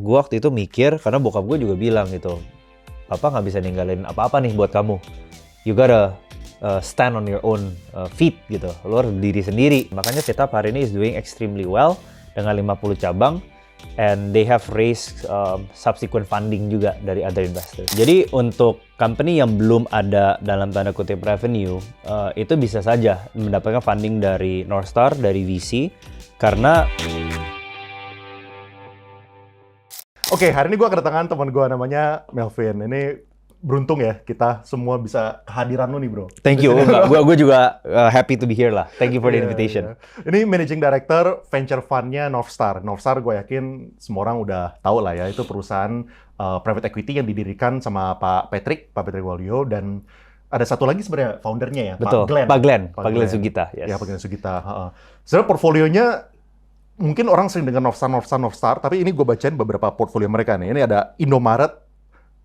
gue waktu itu mikir, karena bokap gue juga bilang gitu, papa nggak bisa ninggalin apa-apa nih buat kamu. You gotta stand on your own feet gitu. Lo harus berdiri sendiri. Makanya Fitap hari ini is doing extremely well dengan 50 cabang. And they have raised subsequent funding juga dari other investors. Jadi untuk company yang belum ada dalam tanda kutip revenue, itu bisa saja mendapatkan funding dari Northstar, dari VC, karena... Oke, hari ini gue kedatangan teman gue namanya Melvin. Ini beruntung ya kita semua bisa kehadiran lu nih, bro. Thank you. Gue juga happy to be here lah. Thank you for the invitation. Ini Managing Director Venture Fund-nya Northstar. Northstar gue yakin semua orang udah tahu lah ya. Itu perusahaan private equity yang didirikan sama Pak Patrick Waluyo, dan ada satu lagi sebenarnya foundernya ya, Betul. Pak Glenn Sugita. Yes. Ya, Pak Glenn Sugita. Sebenarnya portfolionya mungkin orang sering dengar Northstar, tapi ini gue bacain beberapa portfolio mereka nih. Ini ada Indomaret,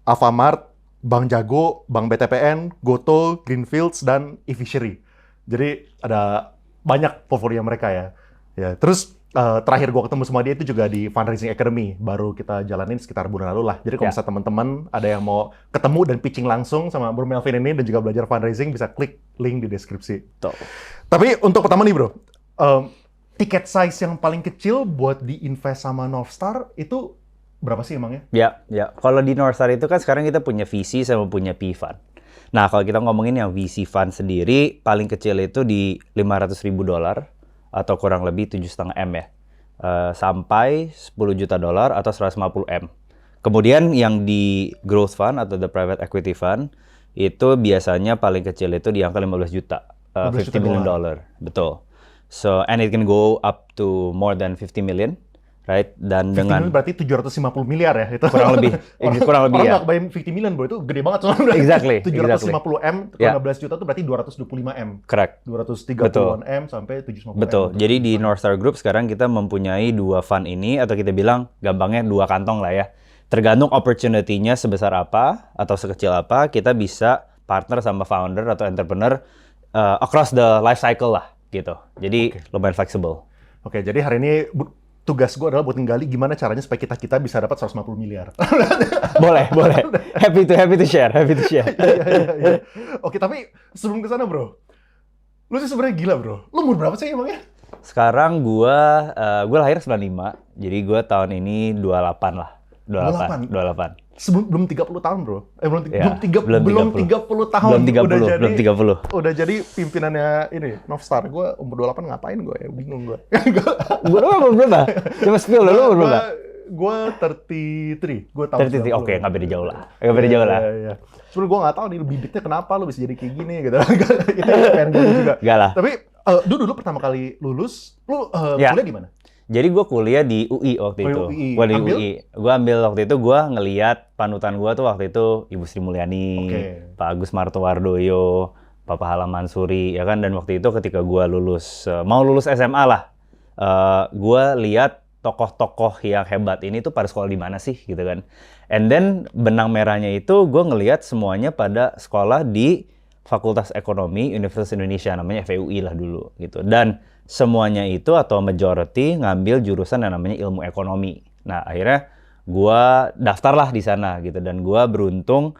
Alfamart, Bank Jago, Bank BTPN, Goto, Greenfields, dan eFishery. Jadi ada banyak portfolio mereka ya. Terus terakhir gue ketemu sama dia itu juga di Fundraising Academy. Baru kita jalanin sekitar bulan lalu lah. Jadi kalau misalnya teman-teman ada yang mau ketemu dan pitching langsung sama Bro Melvin ini dan juga belajar fundraising, bisa klik link di deskripsi. Tuh. Tapi untuk pertama nih bro, tiket size yang paling kecil buat di-invest sama Northstar itu berapa sih emangnya? Ya. Kalau di Northstar itu kan sekarang kita punya VC sama punya PE fund. Nah, kalau kita ngomongin yang VC fund sendiri, paling kecil itu di $500,000 atau kurang lebih 7,5 M ya. Sampai $10 juta atau 150 M. Kemudian yang di growth fund atau the private equity fund, itu biasanya paling kecil itu di angka 15 juta. $50 million. Betul. So, and it can go up to more than 50 million. Right, dan 50 dengan million berarti 750 miliar ya itu. Kurang lebih. Kurang lebih orang ya. nggak kebayang 50 million bro, itu gede banget soalnya. Exactly. 750 M, 15 juta itu berarti 225 M. Correct. 230 M sampai 750 M. Betul. Jadi di Northstar Group sekarang kita mempunyai dua fund ini, atau kita bilang gampangnya dua kantong lah ya. Tergantung opportunity-nya sebesar apa atau sekecil apa, kita bisa partner sama founder atau entrepreneur across the life cycle lah gitu. Jadi lumayan flexible. Oke, jadi hari ini tugas gue adalah buat nggali gimana caranya supaya kita bisa dapat 150 miliar. boleh. Happy to share. Iya. Oke, tapi sebelum ke sana bro, lu sih sebenarnya gila bro. Lu umur berapa sih emangnya? Sekarang gue lahir 95, jadi gue tahun ini 28 lah. 28. Belum 30 tahun bro. Belum 30 tahun. Belum 30. Udah jadi pimpinannya ini, Northstar. Gue umur 28 ngapain gue ya? Bingung gue. Gue umur berapa? Coba spill dulu umur berapa? Gue 33. Gue tahun 33, oke, nggak beda jauh lah. Iya. Sebenernya gue nggak tahu nih bibitnya kenapa lu bisa jadi kayak gini gitu. Itu pengen gue juga. Gak lah. Tapi dulu pertama kali lulus, lu kuliah di mana? Jadi gue kuliah di UI waktu itu. Gue di UI. Gue ambil waktu itu, gue ngeliat panutan gue tuh waktu itu Ibu Sri Mulyani, Pak Agus Martowardoyo, Pak Pahala Mansuri, ya kan. Dan waktu itu ketika gue mau lulus SMA lah, gue lihat tokoh-tokoh yang hebat ini tuh pada sekolah di mana sih gitu kan. And then benang merahnya itu gue ngelihat semuanya pada sekolah di Fakultas Ekonomi Universitas Indonesia, namanya FEUI lah dulu gitu. Dan semuanya itu atau majority ngambil jurusan yang namanya ilmu ekonomi. Nah akhirnya gue daftarlah di sana gitu, dan gue beruntung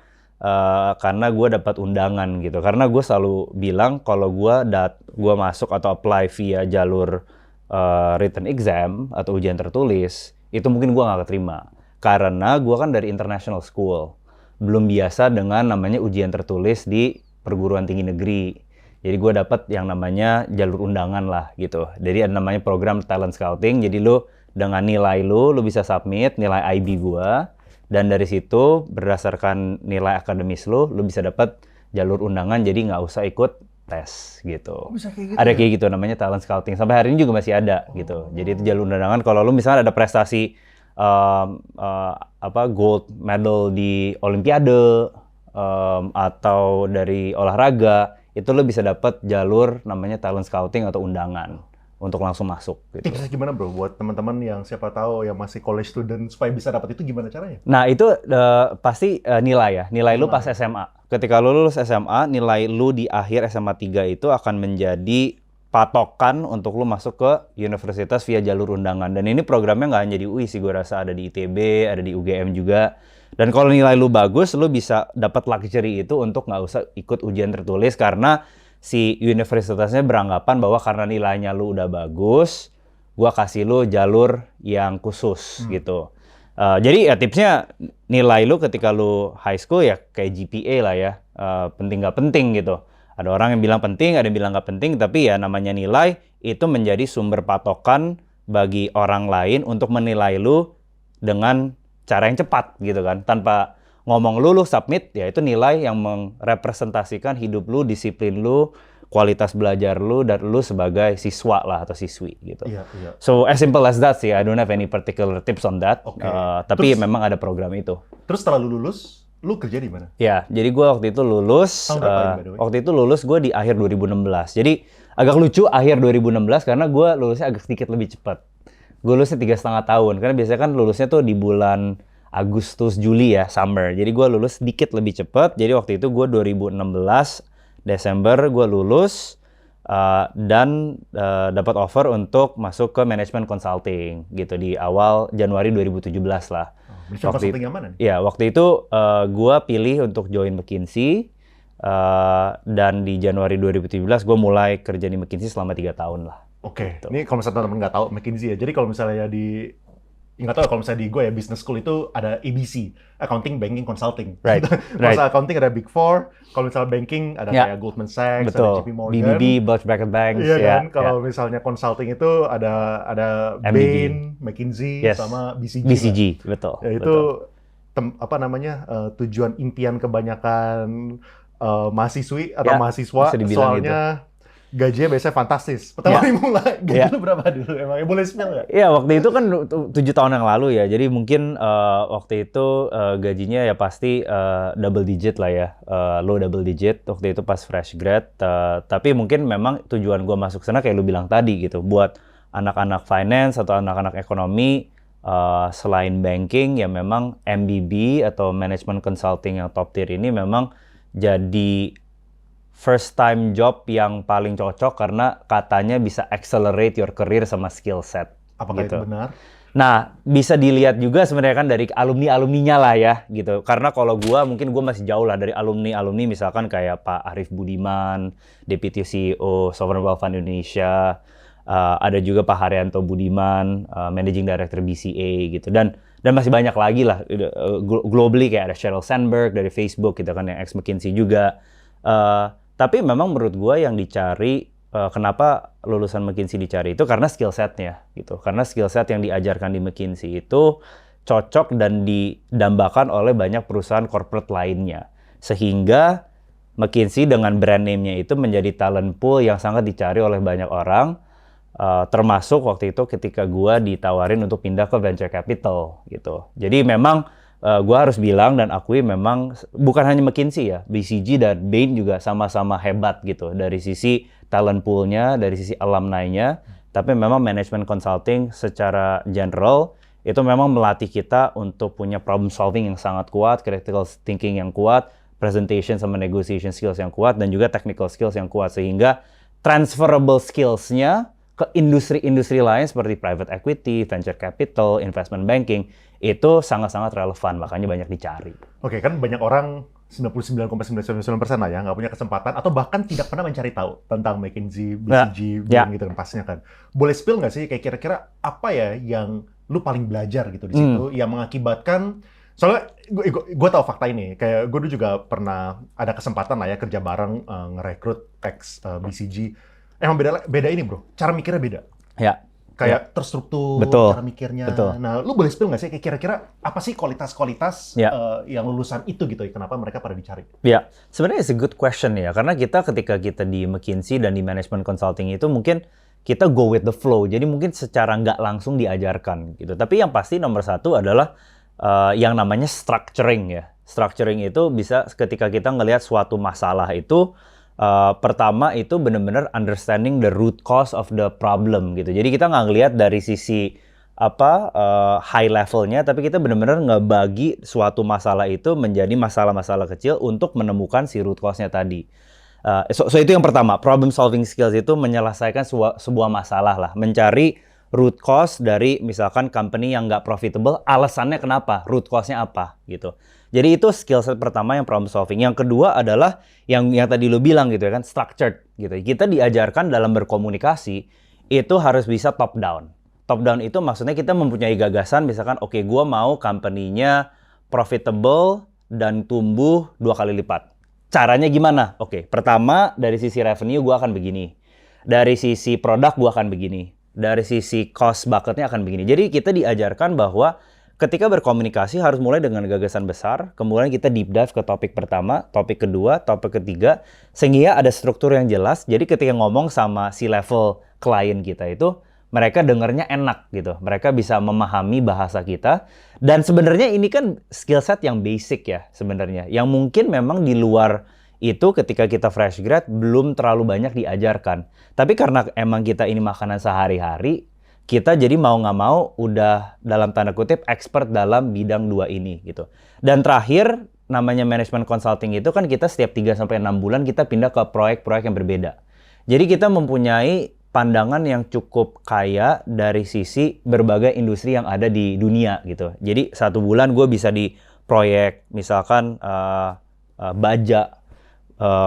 karena gue dapat undangan gitu. Karena gue selalu bilang kalau gue masuk atau apply via jalur written exam atau ujian tertulis, itu mungkin gue nggak keterima. Karena gue kan dari international school, belum biasa dengan namanya ujian tertulis di perguruan tinggi negeri. Jadi gue dapat yang namanya jalur undangan lah gitu. Jadi ada namanya program talent scouting. Jadi lu dengan nilai lu bisa submit nilai IB gue, dan dari situ berdasarkan nilai akademis lu bisa dapat jalur undangan. Jadi nggak usah ikut tes gitu. Bisa kayak gitu ada kayak gitu namanya talent scouting. Sampai hari ini juga masih ada gitu. Jadi itu jalur undangan. Kalau lu misalnya ada prestasi gold medal di Olimpiade atau dari olahraga, itu lo bisa dapat jalur namanya talent scouting atau undangan untuk langsung masuk. Gitu. Tipsnya gimana bro buat teman-teman yang siapa tahu yang masih college student supaya bisa dapat itu, gimana caranya? Nah itu pasti nilai ya, nilai lu pas SMA. Ketika lu lulus SMA, nilai lu di akhir SMA 3 itu akan menjadi patokan untuk lu masuk ke universitas via jalur undangan. Dan ini programnya nggak hanya di UI sih, gue rasa ada di ITB, ada di UGM juga. Dan kalau nilai lu bagus, lu bisa dapat luxury itu untuk nggak usah ikut ujian tertulis karena si universitasnya beranggapan bahwa karena nilainya lu udah bagus, gua kasih lu jalur yang khusus gitu. Jadi ya tipsnya nilai lu ketika lu high school ya kayak GPA lah ya, penting nggak penting gitu. Ada orang yang bilang penting, ada yang bilang nggak penting, tapi ya namanya nilai itu menjadi sumber patokan bagi orang lain untuk menilai lu dengan cara yang cepat gitu kan. Tanpa ngomong lu submit, ya itu nilai yang merepresentasikan hidup lu, disiplin lu, kualitas belajar lu, dan lu sebagai siswa lah atau siswi gitu. Iya. So as simple as that sih, I don't have any particular tips on that. Tapi Terus, memang ada program itu. Terus setelah lu lulus, lu kerja di mana? Ya, jadi gue waktu itu lulus. Tahun berapa by the way? Waktu itu lulus gue di akhir 2016. Jadi agak lucu akhir 2016 karena gue lulusnya agak sedikit lebih cepat. Gue lulusnya 3,5 tahun. Karena biasanya kan lulusnya tuh di bulan Agustus, Juli ya, summer. Jadi gue lulus sedikit lebih cepat. Jadi waktu itu gue 2016 Desember gue lulus dan dapat offer untuk masuk ke management consulting gitu di awal Januari 2017 lah. Consulting yang mana nih? Ya, waktu itu gue pilih untuk join McKinsey dan di Januari 2017 gue mulai kerja di McKinsey selama 3 tahun lah. Oke, ini kalau misalnya teman-teman nggak tahu McKinsey ya. Jadi kalau misalnya nggak tahu kalau misalnya di gue ya business school itu ada ABC, accounting, banking, consulting. Right. Kalau misalnya accounting ada Big Four, kalau misalnya banking ada kayak Goldman Sachs, ada JP Morgan, BBB, Bulge Bracket Banks. Iya kan. Kalau misalnya consulting itu ada Bain, McKinsey, sama BCG. BCG, betul. Ya itu tujuan impian kebanyakan mahasiswi atau mahasiswa, soalnya gitu. Gajinya biasanya fantastis. Pertama kali mulai, gaji lu berapa dulu? Emangnya boleh spill nggak? Iya, waktu itu kan 7 tahun yang lalu ya. Jadi mungkin waktu itu gajinya ya pasti double digit lah ya. Low double digit waktu itu pas fresh grad. Tapi mungkin memang tujuan gue masuk sana kayak lu bilang tadi gitu. Buat anak-anak finance atau anak-anak ekonomi, selain banking ya memang MBB atau management consulting yang top tier ini memang jadi first time job yang paling cocok karena katanya bisa accelerate your career sama skill set. Apakah gitu. itu benar? Nah, bisa dilihat juga sebenarnya kan dari alumni-alumninya lah ya gitu. Karena kalau mungkin gue masih jauh lah dari alumni misalkan kayak Pak Arief Budiman, Deputy CEO Sovereign Wealth Fund Indonesia, ada juga Pak Haryanto Budiman, Managing Director BCA gitu. Dan masih banyak lagi lah globally kayak ada Sheryl Sandberg dari Facebook gitu kan yang ex McKinsey juga. Tapi memang menurut gue yang dicari, kenapa lulusan McKinsey dicari itu karena skill setnya gitu. Karena skill set yang diajarkan di McKinsey itu cocok dan didambakan oleh banyak perusahaan corporate lainnya. Sehingga McKinsey dengan brand name-nya itu menjadi talent pool yang sangat dicari oleh banyak orang. Termasuk waktu itu ketika gue ditawarin untuk pindah ke venture capital gitu. Jadi memang gue harus bilang dan akui memang bukan hanya McKinsey ya, BCG dan Bain juga sama-sama hebat gitu dari sisi talent pool-nya, dari sisi alumni-nya. Tapi memang management consulting secara general itu memang melatih kita untuk punya problem solving yang sangat kuat, critical thinking yang kuat, presentation sama negotiation skills yang kuat, dan juga technical skills yang kuat. Sehingga transferable skills-nya ke industri-industri lain seperti private equity, venture capital, investment banking, itu sangat-sangat relevan, makanya banyak dicari. Oke, kan banyak orang 99,99% lah ya, nggak punya kesempatan, atau bahkan tidak pernah mencari tahu tentang McKinsey, BCG, gitu kan pasnya kan. Boleh spill nggak sih, kayak kira-kira apa ya yang lu paling belajar gitu di situ, yang mengakibatkan, soalnya gue tahu fakta ini, kayak gue dulu juga pernah ada kesempatan lah ya kerja bareng ngerekrut ex BCG. Emang beda ini bro, cara mikirnya beda. Ya. Kayak terstruktur, betul, cara mikirnya. Betul. Nah, lu boleh spill nggak sih kira-kira apa sih kualitas-kualitas yang lulusan itu gitu, kenapa mereka pada dicari? Ya, sebenarnya it's a good question ya, karena ketika kita di McKinsey dan di management consulting itu mungkin kita go with the flow, jadi mungkin secara nggak langsung diajarkan gitu. Tapi yang pasti nomor satu adalah yang namanya structuring ya. Structuring itu bisa ketika kita ngelihat suatu masalah itu, pertama itu benar-benar understanding the root cause of the problem gitu. Jadi kita nggak ngelihat dari sisi high levelnya, tapi kita benar-benar ngebagi suatu masalah itu menjadi masalah-masalah kecil untuk menemukan si root cause-nya tadi. So itu yang pertama, problem solving skills itu menyelesaikan sebuah masalah lah, mencari root cause dari misalkan company yang nggak profitable, alasannya kenapa, root cause-nya apa gitu. Jadi itu skill set pertama yang problem solving. Yang kedua adalah yang tadi lu bilang gitu ya kan, structured gitu. Kita diajarkan dalam berkomunikasi itu harus bisa top down. Top down itu maksudnya kita mempunyai gagasan misalkan oke, gua mau company-nya profitable dan tumbuh 2 kali lipat. Caranya gimana? Oke, pertama dari sisi revenue gua akan begini. Dari sisi produk gua akan begini. Dari sisi cost bucket-nya akan begini. Jadi kita diajarkan bahwa ketika berkomunikasi harus mulai dengan gagasan besar, kemudian kita deep dive ke topik pertama, topik kedua, topik ketiga, sehingga ada struktur yang jelas. Jadi ketika ngomong sama si level klien kita itu, mereka dengarnya enak gitu. Mereka bisa memahami bahasa kita. Dan sebenarnya ini kan skill set yang basic ya sebenarnya. Yang mungkin memang di luar itu ketika kita fresh grad belum terlalu banyak diajarkan. Tapi karena emang kita ini makanan sehari-hari, kita jadi mau nggak mau udah dalam tanda kutip expert dalam bidang dua ini gitu. Dan terakhir namanya management consulting itu kan kita setiap 3-6 bulan kita pindah ke proyek-proyek yang berbeda. Jadi kita mempunyai pandangan yang cukup kaya dari sisi berbagai industri yang ada di dunia gitu. Jadi 1 bulan gue bisa di proyek misalkan baja,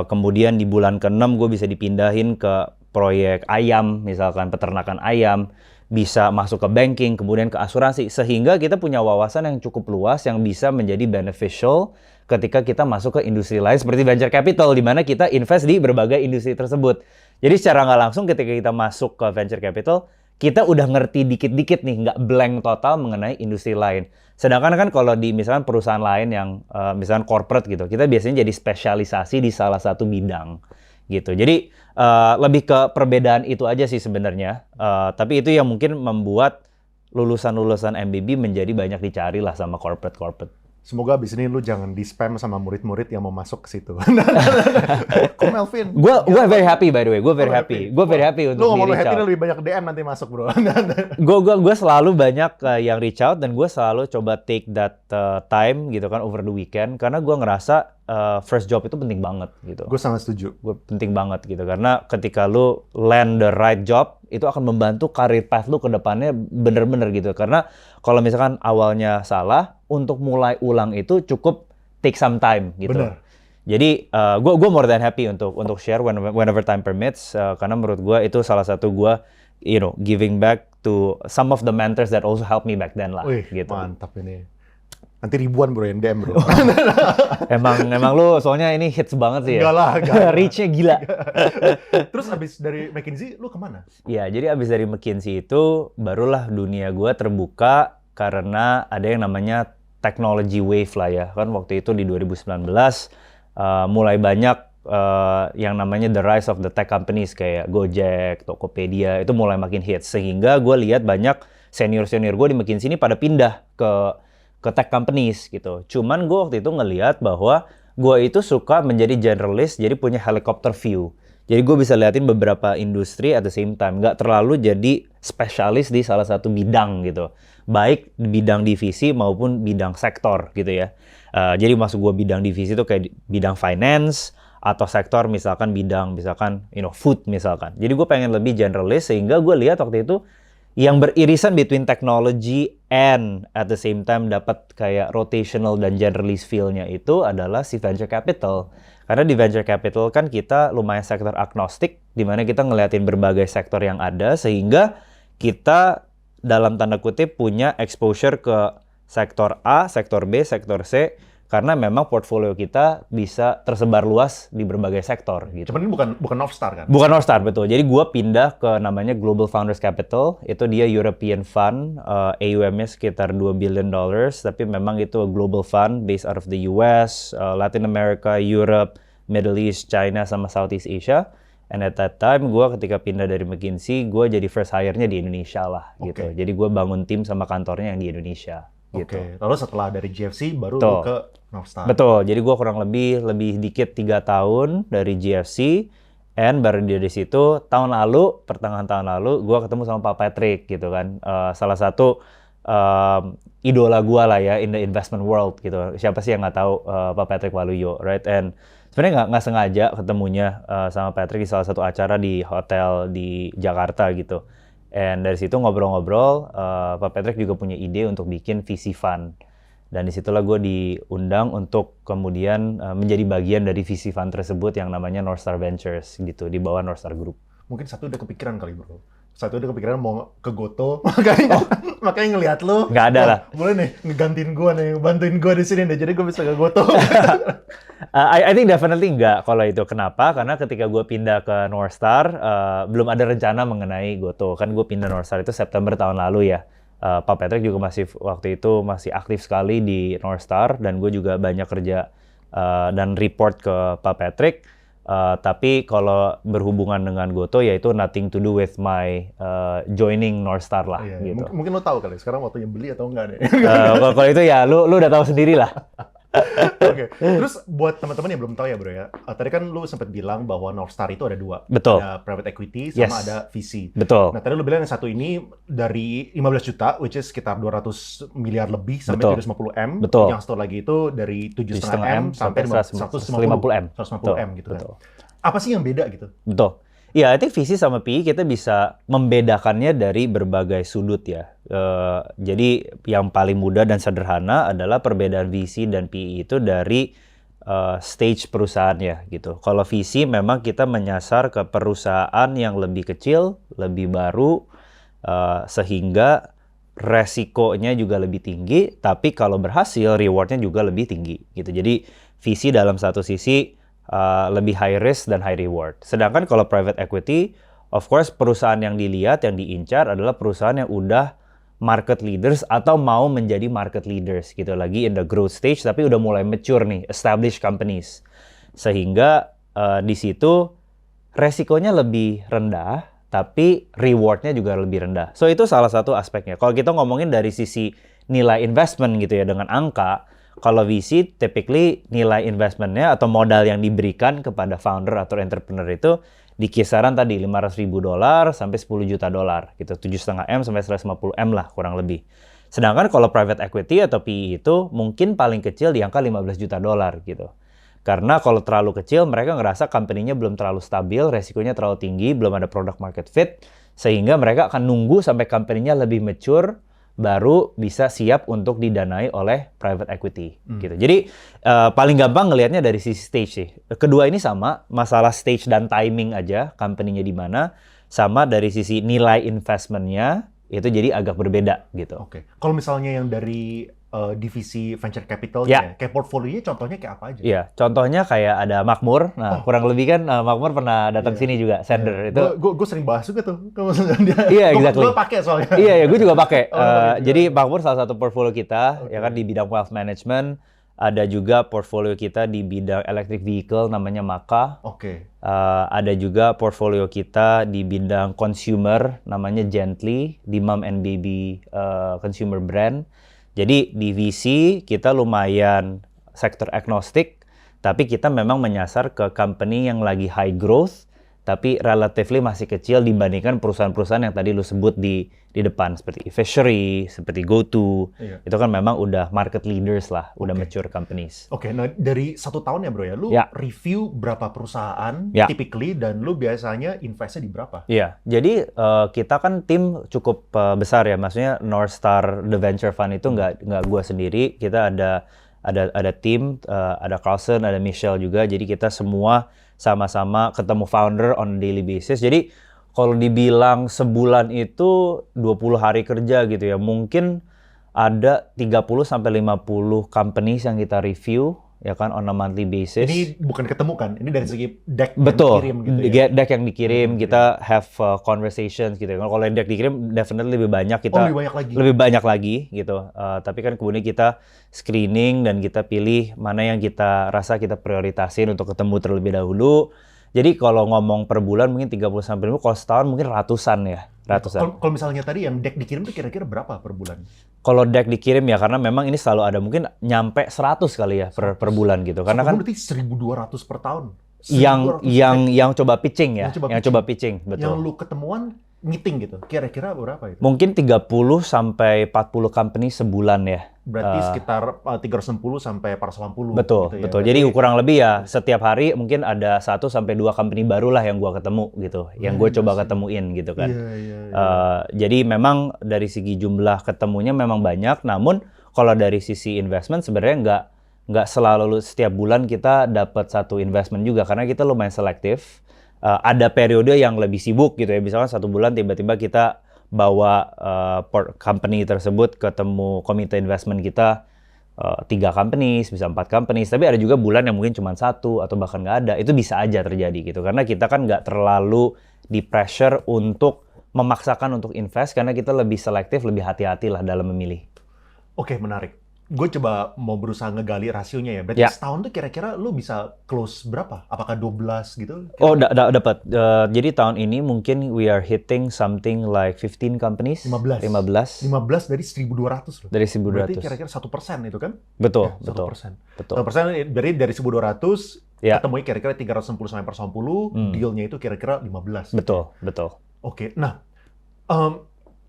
kemudian di bulan ke-6 gue bisa dipindahin ke proyek ayam, misalkan peternakan ayam, bisa masuk ke banking, kemudian ke asuransi, sehingga kita punya wawasan yang cukup luas yang bisa menjadi beneficial ketika kita masuk ke industri lain seperti venture capital, di mana kita invest di berbagai industri tersebut. Jadi secara nggak langsung ketika kita masuk ke venture capital, kita udah ngerti dikit-dikit nih, nggak blank total mengenai industri lain. Sedangkan kan kalau di misalkan perusahaan lain yang misalkan corporate gitu, kita biasanya jadi spesialisasi di salah satu bidang gitu. Jadi lebih ke perbedaan itu aja sih sebenarnya. Tapi itu yang mungkin membuat lulusan-lulusan MBB menjadi banyak dicari lah sama corporate. Semoga abis ini lu jangan di-spam sama murid-murid yang mau masuk ke situ. Kok Melvin? Gue very happy by the way. Gue very happy untuk lu ngomong di-reach happy, out. lebih banyak DM nanti masuk bro. Gue selalu banyak yang reach out dan gue selalu coba take that time gitu kan over the weekend karena gue ngerasa first job itu penting banget gitu. Gue sangat setuju. Gue penting banget gitu karena ketika lu land the right job itu akan membantu career path lu ke depannya bener-bener gitu. Karena kalau misalkan awalnya salah, untuk mulai ulang itu cukup take some time gitu. Bener. Jadi gue more than happy untuk share whenever time permits karena menurut gue itu salah satu gue giving back to some of the mentors that also helped me back then lah. Wih, gitu. mantap ini. Nanti ribuan bro yang DM bro. emang lu soalnya ini hits banget sih ya. Enggak lah. Reach-nya gila. Terus abis dari McKinsey lu kemana? Ya jadi abis dari McKinsey itu barulah dunia gue terbuka karena ada yang namanya technology wave lah ya. Kan waktu itu di 2019 mulai banyak yang namanya the rise of the tech companies kayak Gojek, Tokopedia itu mulai makin hits. Sehingga gue lihat banyak senior-senior gue di McKinsey ini pada pindah ke tech companies gitu. Cuman gue waktu itu ngelihat bahwa gue itu suka menjadi generalist, jadi punya helicopter view. Jadi gue bisa liatin beberapa industri at the same time. Nggak terlalu jadi spesialis di salah satu bidang gitu. Baik bidang divisi maupun bidang sektor gitu ya. Jadi maksud gue bidang divisi itu kayak bidang finance, atau sektor misalkan bidang food misalkan. Jadi gue pengen lebih generalis sehingga gue lihat waktu itu yang beririsan between technology and at the same time dapat kayak rotational dan generalist feel-nya itu adalah si venture capital. Karena di venture capital kan kita lumayan sektor agnostik di mana kita ngeliatin berbagai sektor yang ada sehingga kita dalam tanda kutip punya exposure ke sektor A, sektor B, sektor C karena memang portfolio kita bisa tersebar luas di berbagai sektor gitu. Cuman ini bukan North Star kan? Bukan North Star, betul. Jadi gue pindah ke namanya Global Founders Capital. Itu dia European Fund, AUM-nya sekitar $2 billion, tapi memang itu a global fund based out of the US, Latin America, Europe, Middle East, China, sama Southeast Asia. And at that time, gue ketika pindah dari McKinsey, gue jadi first hire-nya di Indonesia lah gitu. Jadi gue bangun tim sama kantornya yang di Indonesia. Gitu. Lalu setelah dari GFC baru lu ke North Star. Betul. Jadi gue kurang lebih dikit 3 tahun dari GFC, and baru dari situ pertengahan tahun lalu gue ketemu sama Pak Patrick gitu kan. Salah satu idola gue lah ya in the investment world gitu. Siapa sih yang nggak tahu Pak Patrick Waluyo, right? And Sebenarnya nggak sengaja ketemunya sama Patrick di salah satu acara di hotel di Jakarta gitu. And dari situ ngobrol-ngobrol, Pak Patrick juga punya ide untuk bikin VC Fund. Dan disitulah gue diundang untuk kemudian menjadi bagian dari VC Fund tersebut yang namanya Northstar Ventures gitu, di bawah Northstar Group. Mungkin satu udah kepikiran kali bro. Satu udah kepikiran mau ke Goto, makanya ngelihat lu. Nggak ada lah. Boleh nih, ngegantiin gua nih, bantuin gua di sini deh, jadi gua bisa ke Goto. I think definitely nggak kalau itu. Kenapa? Karena ketika gue pindah ke Northstar, belum ada rencana mengenai Goto. Kan gue pindah Northstar itu September tahun lalu ya. Pak Patrick juga waktu itu masih aktif sekali di Northstar, dan gue juga banyak kerja dan report ke Pak Patrick. Tapi kalau berhubungan dengan Goto, yaitu nothing to do with my joining Northstar lah. Iya, gitu. Mungkin lo tahu kali sekarang waktunya beli atau enggak deh. Kalau itu ya lu udah tahu sendiri lah. Oke. Terus buat teman-teman yang belum tahu ya bro ya, tadi kan lu sempat bilang bahwa Northstar itu ada dua. Betul. Ada private equity sama ada VC. Betul. Nah tadi lu bilang yang satu ini dari 15 juta, which is sekitar 200 miliar lebih sampai 750 M. Betul. Yang satu lagi itu dari 7,5 M sampai 150 M. 150 M gitu kan. Apa sih yang beda gitu? Betul. Ya, I think VC sama PE kita bisa membedakannya dari berbagai sudut ya. Jadi yang paling mudah dan sederhana adalah perbedaan VC dan PE itu dari stage perusahaannya gitu. Kalau VC memang kita menyasar ke perusahaan yang lebih kecil, lebih baru, sehingga resikonya juga lebih tinggi, tapi kalau berhasil rewardnya juga lebih tinggi gitu. Jadi VC dalam satu sisi lebih high risk dan high reward. Sedangkan kalau private equity, of course perusahaan yang dilihat, yang diincar adalah perusahaan yang udah market leaders atau mau menjadi market leaders gitu, lagi in the growth stage tapi udah mulai mature nih, established companies. Sehingga di situ resikonya lebih rendah, tapi rewardnya juga lebih rendah. So itu salah satu aspeknya. Kalau kita ngomongin dari sisi nilai investment gitu ya dengan angka, kalau VC, typically nilai investmentnya atau modal yang diberikan kepada founder atau entrepreneur itu di kisaran tadi $500.000 sampai $10 juta gitu, 7,5 M sampai 150 M lah kurang lebih. Sedangkan kalau private equity atau PE itu mungkin paling kecil di angka $15 juta gitu. Karena kalau terlalu kecil mereka ngerasa company-nya belum terlalu stabil, resikonya terlalu tinggi, belum ada product market fit, sehingga mereka akan nunggu sampai company-nya lebih mature baru bisa siap untuk didanai oleh private equity gitu. Jadi paling gampang ngelihatnya dari sisi stage sih. Kedua ini sama, masalah stage dan timing aja, company-nya di mana, sama dari sisi nilai investment-nya itu jadi agak berbeda gitu. Oke. Kalau misalnya yang dari divisi venture capital kayak portfolionya contohnya kayak apa aja? Iya, contohnya kayak ada Makmur. Nah, kurang lebih kan Makmur pernah datang sini juga, Sender itu. Gue sering bahas juga tuh. Iya, exactly. Gue pakai soalnya. Iya, gue juga pakai. Jadi Makmur salah satu portfolio kita, ya kan di bidang wealth management. Ada juga portfolio kita di bidang electric vehicle namanya Maka. Ada juga portfolio kita di bidang consumer namanya Gently, di mom and baby consumer brand. Jadi di VC kita lumayan sektor agnostik, tapi kita memang menyasar ke company yang lagi high growth, tapi relatively masih kecil dibandingkan perusahaan-perusahaan yang tadi lu sebut di depan, seperti eFishery, seperti GoTo. Itu kan memang udah market leaders lah, udah mature companies. Nah dari 1 tahun ya bro ya, lu review berapa perusahaan typically, dan lu biasanya investnya di berapa? Iya, jadi kita kan tim cukup besar ya, maksudnya Northstar The Venture Fund itu nggak gua sendiri, kita ada tim, ada Carlson, ada Michelle juga, jadi kita semua sama-sama ketemu founder on a daily basis. Jadi kalau dibilang sebulan itu 20 hari kerja gitu ya, mungkin ada 30 sampai 50 companies yang kita review ya kan on a monthly basis. Ini bukan ketemu kan? Ini dari segi deck yang dikirim gitu ya? Deck yang dikirim, kita have conversations gitu ya. Kalau deck dikirim definitely lebih banyak, kita lebih banyak lagi gitu. Tapi kan kemudian kita screening dan kita pilih mana yang kita rasa kita prioritasin untuk ketemu terlebih dahulu. Jadi kalau ngomong per bulan mungkin 30 sampai 50, kalau setahun mungkin ratusan ya. Kalau misalnya tadi yang deck dikirim tuh kira-kira berapa per bulan? Kalau deck dikirim ya, karena memang ini selalu ada, mungkin nyampe 100 kali ya per bulan gitu. Karena kan berarti 1.200 per tahun. Yang coba pitching ya, yang coba pitching, betul. Yang lu ketemuan meeting gitu, kira-kira berapa itu? Mungkin 30 sampai 40 company sebulan ya. Berarti sekitar 360 sampai 480. Betul, gitu ya. betul. Jadi kurang lebih ya setiap hari mungkin ada 1 sampai 2 company baru lah yang gua ketemu gitu, yang gue coba ketemuin gitu kan. Jadi memang dari segi jumlah ketemunya memang banyak, namun kalau dari sisi investment sebenarnya nggak selalu setiap bulan kita dapat satu investment juga, karena kita lumayan selektif. Ada periode yang lebih sibuk gitu ya, misalkan 1 bulan tiba-tiba kita bawa company tersebut ketemu komite investment kita 3 companies, bisa 4 companies, tapi ada juga bulan yang mungkin cuma 1 atau bahkan nggak ada. Itu bisa aja terjadi gitu, karena kita kan nggak terlalu di pressure untuk memaksakan untuk invest, karena kita lebih selektif, lebih hati-hati lah dalam memilih. Oke, menarik. Gue coba mau berusaha ngegali rasionya ya. Berarti setahun tuh kira-kira lu bisa close berapa? Apakah 12 gitu? Oh, dapat. Jadi tahun ini mungkin we are hitting something like 15 companies. 15 dari 1.200 loh. Dari 1.200. Berarti kira-kira 1% itu kan? Betul, ya, 1%. Betul. 1% dari 1.200, ketemunya kira-kira 360 sampai 410, dealnya itu kira-kira 15. Betul. Oke, nah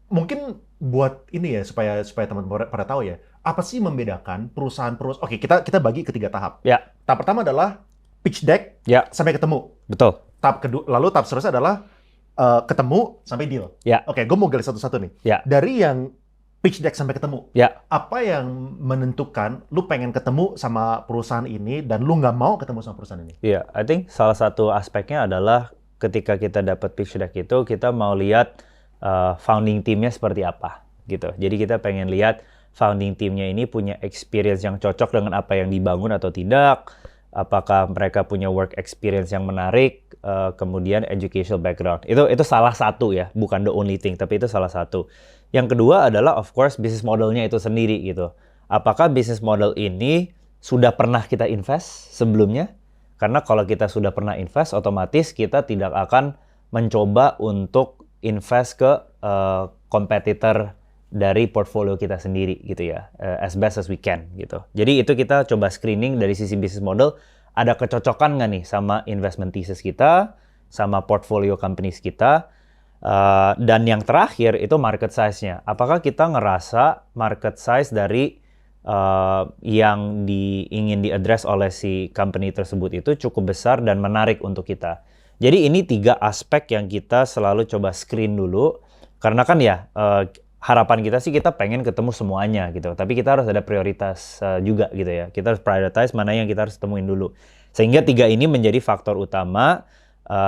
mungkin buat ini ya, supaya teman-teman pada tahu ya, apa sih membedakan perusahaan-perusahaan? Oke, kita bagi ke 3 tahap. Ya. Tahap pertama adalah pitch deck sampai ketemu. Betul. Tahap kedua, lalu tahap seterusnya adalah ketemu sampai deal. Ya. Oke, gue mau gali satu-satu nih. Ya. Dari yang pitch deck sampai ketemu, apa yang menentukan lu pengen ketemu sama perusahaan ini dan lu nggak mau ketemu sama perusahaan ini? Iya, I think salah satu aspeknya adalah ketika kita dapat pitch deck itu, kita mau lihat founding teamnya seperti apa gitu. Jadi kita pengen lihat founding teamnya ini punya experience yang cocok dengan apa yang dibangun atau tidak, apakah mereka punya work experience yang menarik, kemudian educational background. Itu salah satu ya, bukan the only thing, tapi itu salah satu. Yang kedua adalah of course business modelnya itu sendiri gitu. Apakah business model ini sudah pernah kita invest sebelumnya? Karena kalau kita sudah pernah invest, otomatis kita tidak akan mencoba untuk invest ke kompetitor dari portfolio kita sendiri gitu ya, as best as we can gitu. Jadi itu kita coba screening dari sisi business model, ada kecocokan nggak nih sama investment thesis kita, sama portfolio companies kita, dan yang terakhir itu market size-nya. Apakah kita ngerasa market size dari yang ingin di-address oleh si company tersebut itu cukup besar dan menarik untuk kita. Jadi ini 3 aspek yang kita selalu coba screen dulu, karena kan ya harapan kita sih kita pengen ketemu semuanya gitu, tapi kita harus ada prioritas juga gitu ya. Kita harus prioritize mana yang kita harus temuin dulu. Sehingga 3 ini menjadi faktor utama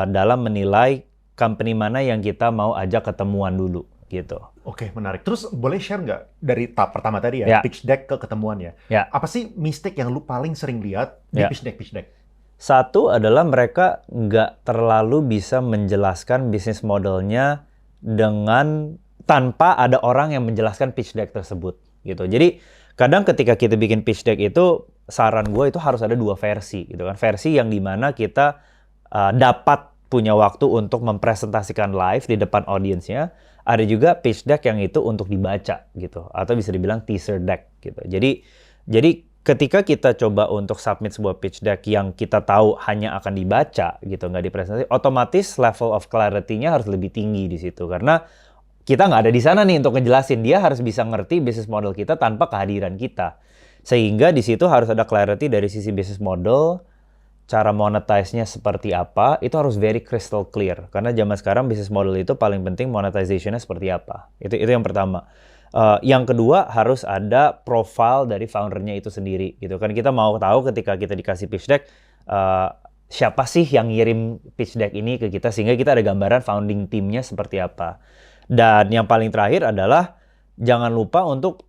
dalam menilai company mana yang kita mau ajak ketemuan dulu gitu. Oke, menarik. Terus boleh share nggak dari tahap pertama tadi ya, pitch deck ke ketemuan ya? Apa sih mistake yang lu paling sering lihat di pitch deck? Satu adalah mereka nggak terlalu bisa menjelaskan bisnis modelnya tanpa ada orang yang menjelaskan pitch deck tersebut gitu. Jadi kadang ketika kita bikin pitch deck itu, saran gue itu harus ada 2 versi gitu kan. Versi yang dimana kita dapat punya waktu untuk mempresentasikan live di depan audiensnya. Ada juga pitch deck yang itu untuk dibaca gitu, atau bisa dibilang teaser deck gitu. Jadi ketika kita coba untuk submit sebuah pitch deck yang kita tahu hanya akan dibaca gitu, nggak dipresentasi, otomatis level of clarity-nya harus lebih tinggi di situ, karena kita nggak ada di sana nih untuk ngejelasin. Dia harus bisa ngerti bisnis model kita tanpa kehadiran kita. Sehingga di situ harus ada clarity dari sisi bisnis model, cara monetize-nya seperti apa, itu harus very crystal clear. Karena zaman sekarang bisnis model itu paling penting monetization-nya seperti apa. Itu yang pertama. Yang kedua harus ada profile dari foundernya itu sendiri gitu kan. Kita mau tahu ketika kita dikasih pitch deck, siapa sih yang ngirim pitch deck ini ke kita, sehingga kita ada gambaran founding team-nya seperti apa. Dan yang paling terakhir adalah jangan lupa untuk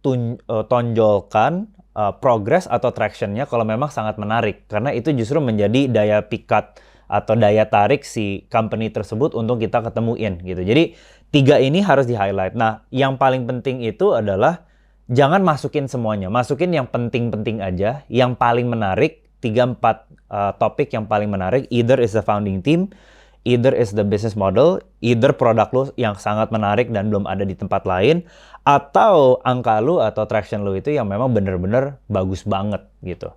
tonjolkan progress atau traction-nya kalau memang sangat menarik. Karena itu justru menjadi daya pikat atau daya tarik si company tersebut untuk kita ketemuin gitu. Jadi 3 ini harus di-highlight. Nah, yang paling penting itu adalah jangan masukin semuanya. Masukin yang penting-penting aja, yang paling menarik, 3-4 topik yang paling menarik. Either is the founding team, either is the business model, either produk lu yang sangat menarik dan belum ada di tempat lain, atau angka lu atau traction lu itu yang memang bener-bener bagus banget gitu.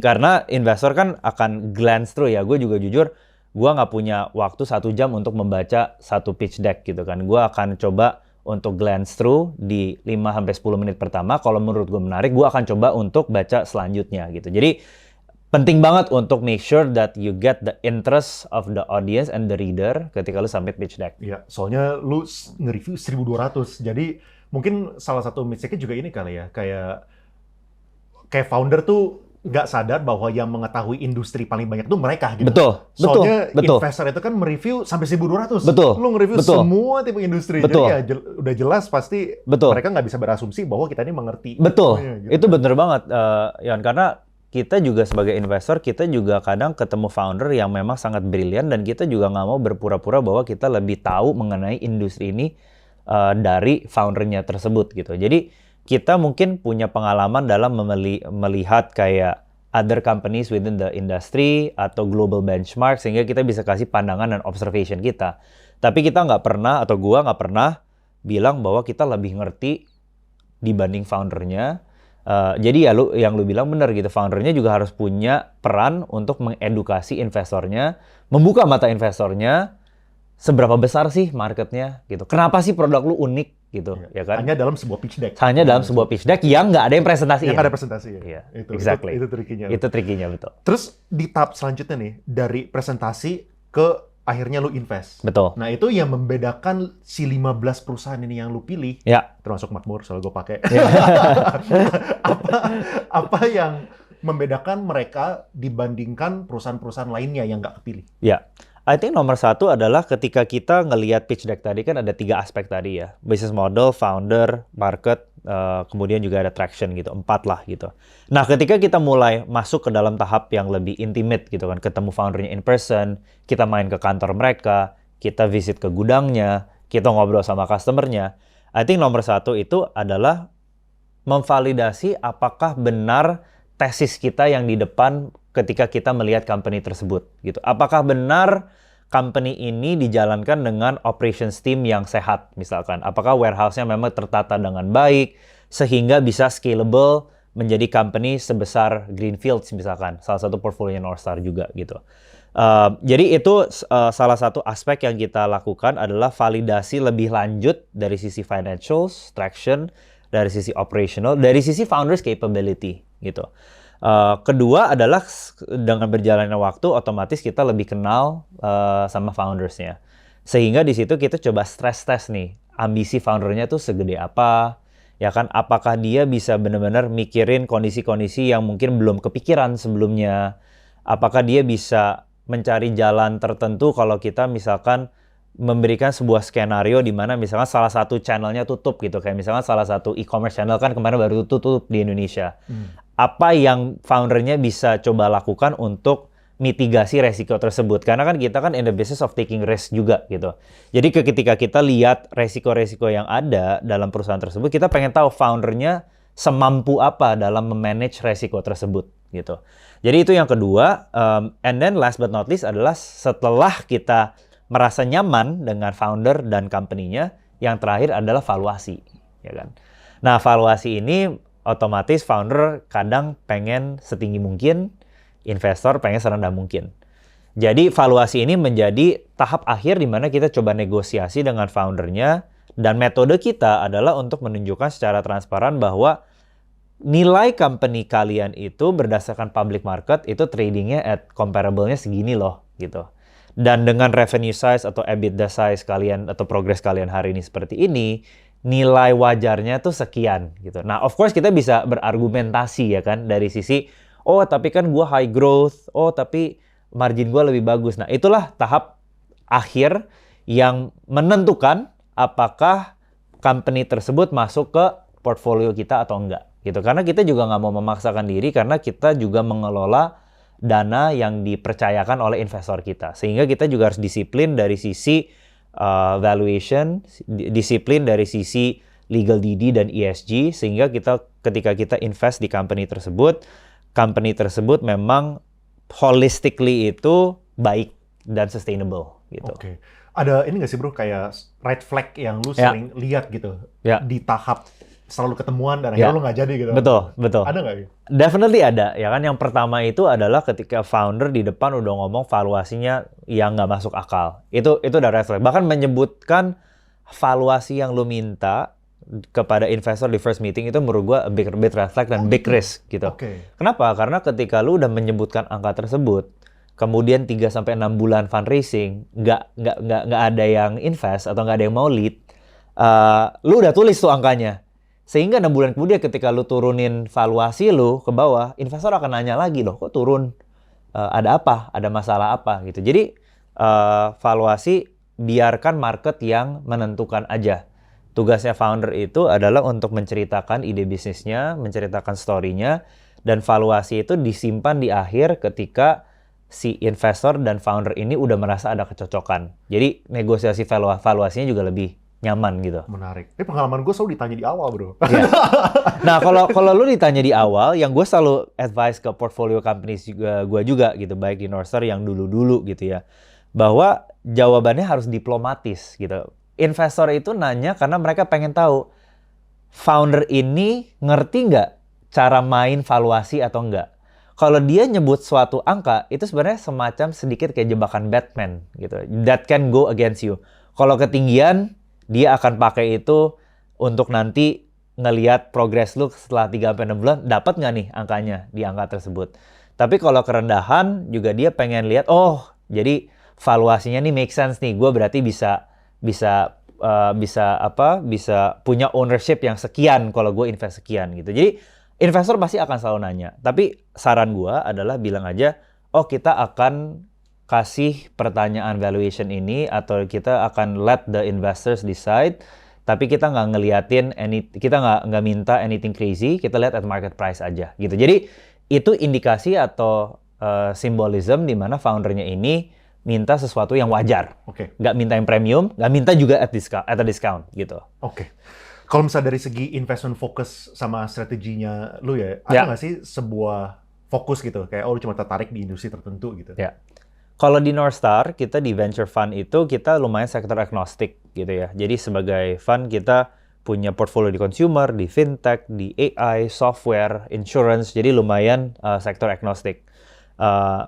Karena investor kan akan glance through ya, gue juga jujur, gua nggak punya waktu 1 jam untuk membaca satu pitch deck gitu kan. Gua akan coba untuk glance through di 5-10 menit pertama. Kalau menurut gue menarik, gue akan coba untuk baca selanjutnya gitu. Jadi penting banget untuk make sure that you get the interest of the audience and the reader ketika lu submit pitch deck. Iya, soalnya lu nge-review 1.200. Jadi mungkin salah satu mistake-nya juga ini kali ya, kayak founder tuh nggak sadar bahwa yang mengetahui industri paling banyak itu mereka gitu. Soalnya investor itu kan mereview sampai 1.200. Lu nge-review semua tipe industri. Jadi ya udah jelas pasti mereka nggak bisa berasumsi bahwa kita ini mengerti. Gitu. Itu bener banget, Yon. Karena kita juga sebagai investor, kita juga kadang ketemu founder yang memang sangat brilian dan kita juga nggak mau berpura-pura bahwa kita lebih tahu mengenai industri ini dari foundernya tersebut gitu. Jadi kita mungkin punya pengalaman dalam melihat kayak other companies within the industry atau global benchmark sehingga kita bisa kasih pandangan dan observation kita. Tapi kita nggak pernah atau gua nggak pernah bilang bahwa kita lebih ngerti dibanding foundernya. Jadi ya yang lu bilang benar gitu, foundernya juga harus punya peran untuk mengedukasi investornya, membuka mata investornya, seberapa besar sih marketnya gitu. Kenapa sih produk lu unik gitu, ya kan? Hanya dalam sebuah pitch deck. Hanya dalam sebuah pitch deck yang nggak ada yang presentasi. Yang nggak ada presentasi. Iya, exactly. Itu trikinya. Itu trikinya, betul. Terus di tahap selanjutnya nih, dari presentasi ke akhirnya lu invest. Betul. Nah itu yang membedakan si 15 perusahaan ini yang lu pilih. Ya. Termasuk Makmur, soalnya gue pakai. apa yang membedakan mereka dibandingkan perusahaan-perusahaan lainnya yang nggak kepilih? Ya. I think nomor satu adalah ketika kita ngelihat pitch deck tadi kan ada 3 aspek tadi ya. Business model, founder, market, kemudian juga ada traction gitu. 4 lah gitu. Nah ketika kita mulai masuk ke dalam tahap yang lebih intimate gitu kan. Ketemu foundernya in person, kita main ke kantor mereka, kita visit ke gudangnya, kita ngobrol sama customernya. I think nomor satu itu adalah memvalidasi apakah benar tesis kita yang di depan ketika kita melihat company tersebut gitu. Apakah benar company ini dijalankan dengan operations team yang sehat misalkan? Apakah warehouse-nya memang tertata dengan baik sehingga bisa scalable menjadi company sebesar Greenfields misalkan, salah satu portfolio Northstar juga gitu. Jadi itu salah satu aspek yang kita lakukan adalah validasi lebih lanjut dari sisi financials, traction, dari sisi operational, dari sisi founders capability gitu. Kedua adalah dengan berjalannya waktu otomatis kita lebih kenal sama foundersnya. Sehingga di situ kita coba stress test nih, ambisi foundernya tuh segede apa, ya kan? Apakah dia bisa benar-benar mikirin kondisi-kondisi yang mungkin belum kepikiran sebelumnya? Apakah dia bisa mencari jalan tertentu kalau kita misalkan memberikan sebuah skenario di mana misalkan salah satu channelnya tutup gitu, kayak misalkan salah satu e-commerce channel kan kemarin baru tutup di Indonesia. Apa yang foundernya bisa coba lakukan untuk mitigasi resiko tersebut? Karena kan kita kan in the business of taking risk juga gitu. Jadi ketika kita lihat resiko-resiko yang ada dalam perusahaan tersebut, kita pengen tahu foundernya semampu apa dalam memanage resiko tersebut gitu. Jadi itu yang kedua. And then last but not least adalah setelah kita merasa nyaman dengan founder dan company-nya, yang terakhir adalah valuasi, ya kan? Nah, valuasi ini otomatis founder kadang pengen setinggi mungkin, investor pengen serendah mungkin. Jadi valuasi ini menjadi tahap akhir di mana kita coba negosiasi dengan foundernya, dan metode kita adalah untuk menunjukkan secara transparan bahwa nilai company kalian itu berdasarkan public market itu tradingnya at comparable-nya segini loh gitu. Dan dengan revenue size atau EBITDA size kalian atau progress kalian hari ini seperti ini, nilai wajarnya tuh sekian gitu. Nah, of course kita bisa berargumentasi ya kan dari sisi, oh tapi kan gua high growth, oh tapi margin gua lebih bagus. Nah, itulah tahap akhir yang menentukan apakah company tersebut masuk ke portfolio kita atau enggak gitu. Karena kita juga nggak mau memaksakan diri karena kita juga mengelola dana yang dipercayakan oleh investor kita. Sehingga kita juga harus disiplin dari sisi valuation, disiplin dari sisi legal DD dan ESG, sehingga ketika kita invest di company tersebut memang holistically itu baik dan sustainable gitu. Oke. Ada ini nggak sih bro, kayak red flag yang lu sering lihat gitu di tahap selalu ketemuan dan akhirnya lo nggak jadi gitu. Betul. Ada nggak? Definitely ada, ya kan. Yang pertama itu adalah ketika founder di depan udah ngomong valuasinya yang nggak masuk akal. Itu udah red flag. Bahkan menyebutkan valuasi yang lo minta kepada investor di first meeting itu menurut gua a big red flag dan big risk gitu. Kenapa? Karena ketika lo udah menyebutkan angka tersebut, kemudian 3-6 bulan fundraising, nggak ada yang invest atau nggak ada yang mau lead, lu udah tulis tuh angkanya. Sehingga 6 bulan kemudian ketika lu turunin valuasi lu ke bawah, investor akan nanya lagi, loh kok turun? Ada apa? Ada masalah apa? Gitu. Jadi valuasi biarkan market yang menentukan aja. Tugasnya founder itu adalah untuk menceritakan ide bisnisnya, menceritakan story-nya, dan valuasi itu disimpan di akhir ketika si investor dan founder ini udah merasa ada kecocokan. Jadi negosiasi valuasinya juga lebih nyaman gitu. Menarik. Ini pengalaman gue selalu ditanya di awal, bro. Yeah. Nah, kalau lu ditanya di awal, yang gue selalu advice ke portfolio companies gue juga gitu, baik di Northstar yang dulu-dulu gitu ya, bahwa jawabannya harus diplomatis gitu. Investor itu nanya karena mereka pengen tahu founder ini ngerti nggak cara main valuasi atau enggak. Kalau dia nyebut suatu angka, itu sebenarnya semacam sedikit kayak jebakan Batman gitu. That can go against you. Kalau ketinggian, dia akan pakai itu untuk nanti ngelihat progres lu setelah 3-6 bulan, dapat nggak nih angkanya di angka tersebut. Tapi kalau kerendahan, juga dia pengen lihat, oh jadi valuasinya nih make sense nih, gue berarti bisa punya ownership yang sekian kalau gue invest sekian gitu. Jadi investor pasti akan selalu nanya. Tapi saran gue adalah bilang aja, oh kita akan kasih pertanyaan valuation ini atau kita akan let the investors decide. Tapi kita nggak ngeliatin kita nggak minta anything crazy. Kita lihat at market price aja gitu. Jadi itu indikasi atau symbolism di mana foundernya ini minta sesuatu yang wajar. Nggak minta yang premium, nggak minta juga at a discount gitu. Kalau misalnya dari segi investment focus sama strateginya lu ya, ada nggak sih sebuah fokus gitu? Kayak lu cuma tertarik di industri tertentu gitu? Ya. Kalau di Northstar, kita di venture fund itu kita lumayan sektor agnostik gitu ya. Jadi sebagai fund kita punya portfolio di consumer, di fintech, di AI, software, insurance. Jadi lumayan sektor agnostik.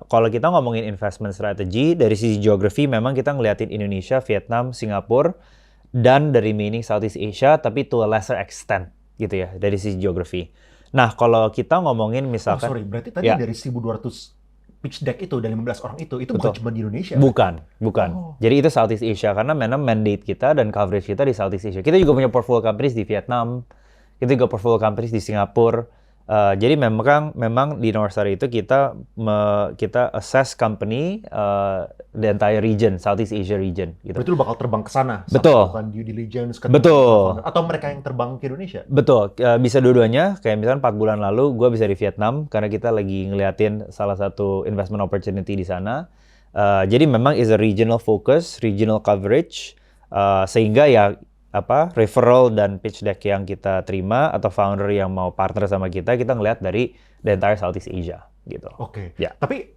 Kalau kita ngomongin investment strategy, dari sisi geografi memang kita ngeliatin Indonesia, Vietnam, Singapura, dan the remaining Southeast Asia, tapi to a lesser extent gitu ya, dari sisi geografi. Nah, kalau kita ngomongin misalkan... berarti tadi dari 1.200 pitch deck itu, dari 15 orang itu bukan cuma di Indonesia? Bukan. Jadi itu Southeast Asia, karena memang mandate kita dan coverage kita di Southeast Asia. Kita juga punya portfolio companies di Vietnam, kita juga portfolio companies di Singapura. Jadi memang di Northstar itu kita assess company the entire region, Southeast Asia region. Gitu. Berarti lu bakal terbang ke sana? Betul. Melakukan due diligence? Betul. Atau mereka yang terbang ke Indonesia? Betul. Bisa dua-duanya. Kayak misalnya 4 bulan lalu gue bisa di Vietnam karena kita lagi ngeliatin salah satu investment opportunity di sana. Jadi memang is a regional focus, regional coverage, sehingga ya referral dan pitch deck yang kita terima atau founder yang mau partner sama kita ngelihat dari the entire Southeast Asia gitu. Ya. Tapi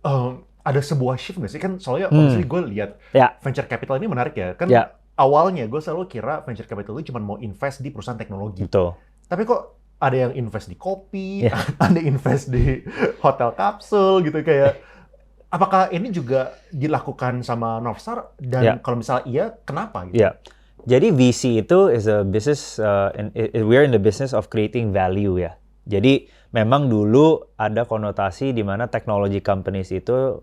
ada sebuah shift nggak sih? Kan soalnya obviously gue lihat venture capital ini menarik ya. Kan awalnya gue selalu kira venture capital itu cuma mau invest di perusahaan teknologi. Betul. Tapi kok ada yang invest di kopi, ada invest di hotel kapsul gitu kayak. Apakah ini juga dilakukan sama Northstar? Dan kalau misalnya iya, kenapa gitu? Jadi VC itu is a business, we're in the business of creating value ya. Jadi memang dulu ada konotasi di mana technology companies itu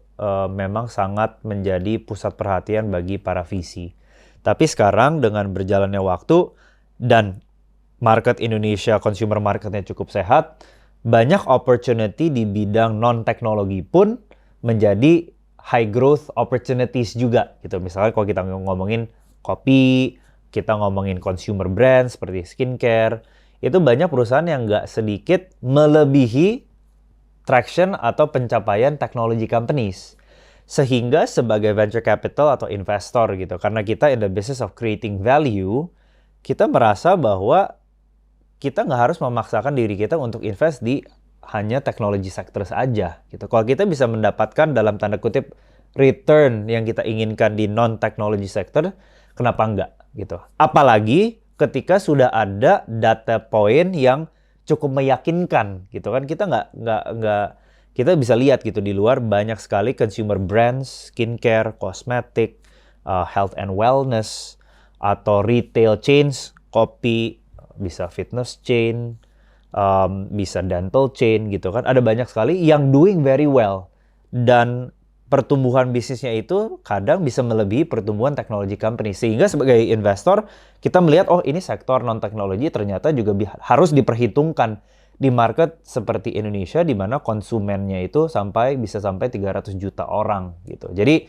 memang sangat menjadi pusat perhatian bagi para VC. Tapi sekarang dengan berjalannya waktu dan market Indonesia, consumer marketnya cukup sehat, banyak opportunity di bidang non-teknologi pun menjadi high growth opportunities juga gitu. Misalnya kalau kita ngomongin kopi, kita ngomongin consumer brand seperti skincare, itu banyak perusahaan yang nggak sedikit melebihi traction atau pencapaian technology companies. Sehingga sebagai venture capital atau investor gitu, karena kita in the business of creating value, kita merasa bahwa kita nggak harus memaksakan diri kita untuk invest di hanya teknologi sector saja gitu. Kalau kita bisa mendapatkan dalam tanda kutip return yang kita inginkan di non-technology sector, kenapa enggak gitu. Apalagi ketika sudah ada data point yang cukup meyakinkan gitu kan. Kita kita bisa lihat gitu di luar banyak sekali consumer brands, skincare, kosmetik, health and wellness, atau retail chains, kopi, bisa fitness chain, bisa dental chain gitu kan. Ada banyak sekali yang doing very well. Dan pertumbuhan bisnisnya itu kadang bisa melebihi pertumbuhan teknologi company. Sehingga sebagai investor, kita melihat, oh ini sektor non-teknologi ternyata juga harus diperhitungkan di market seperti Indonesia, di mana konsumennya itu bisa sampai 300 juta orang gitu. Jadi,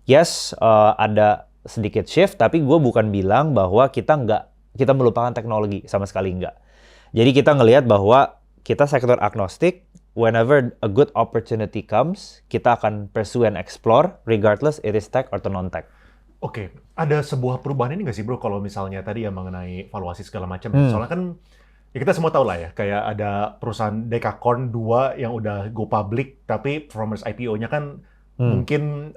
yes, ada sedikit shift, tapi gue bukan bilang bahwa kita melupakan teknologi, sama sekali enggak. Jadi kita ngelihat bahwa kita sektor agnostik, whenever a good opportunity comes, kita akan pursue and explore, regardless it is tech atau non-tech. Oke, ada sebuah perubahan ini nggak sih bro, kalau misalnya tadi ya mengenai valuasi segala macam, soalnya kan ya kita semua tahu lah ya, kayak ada perusahaan Dekakorn 2 yang udah go public, tapi performance IPO-nya kan mungkin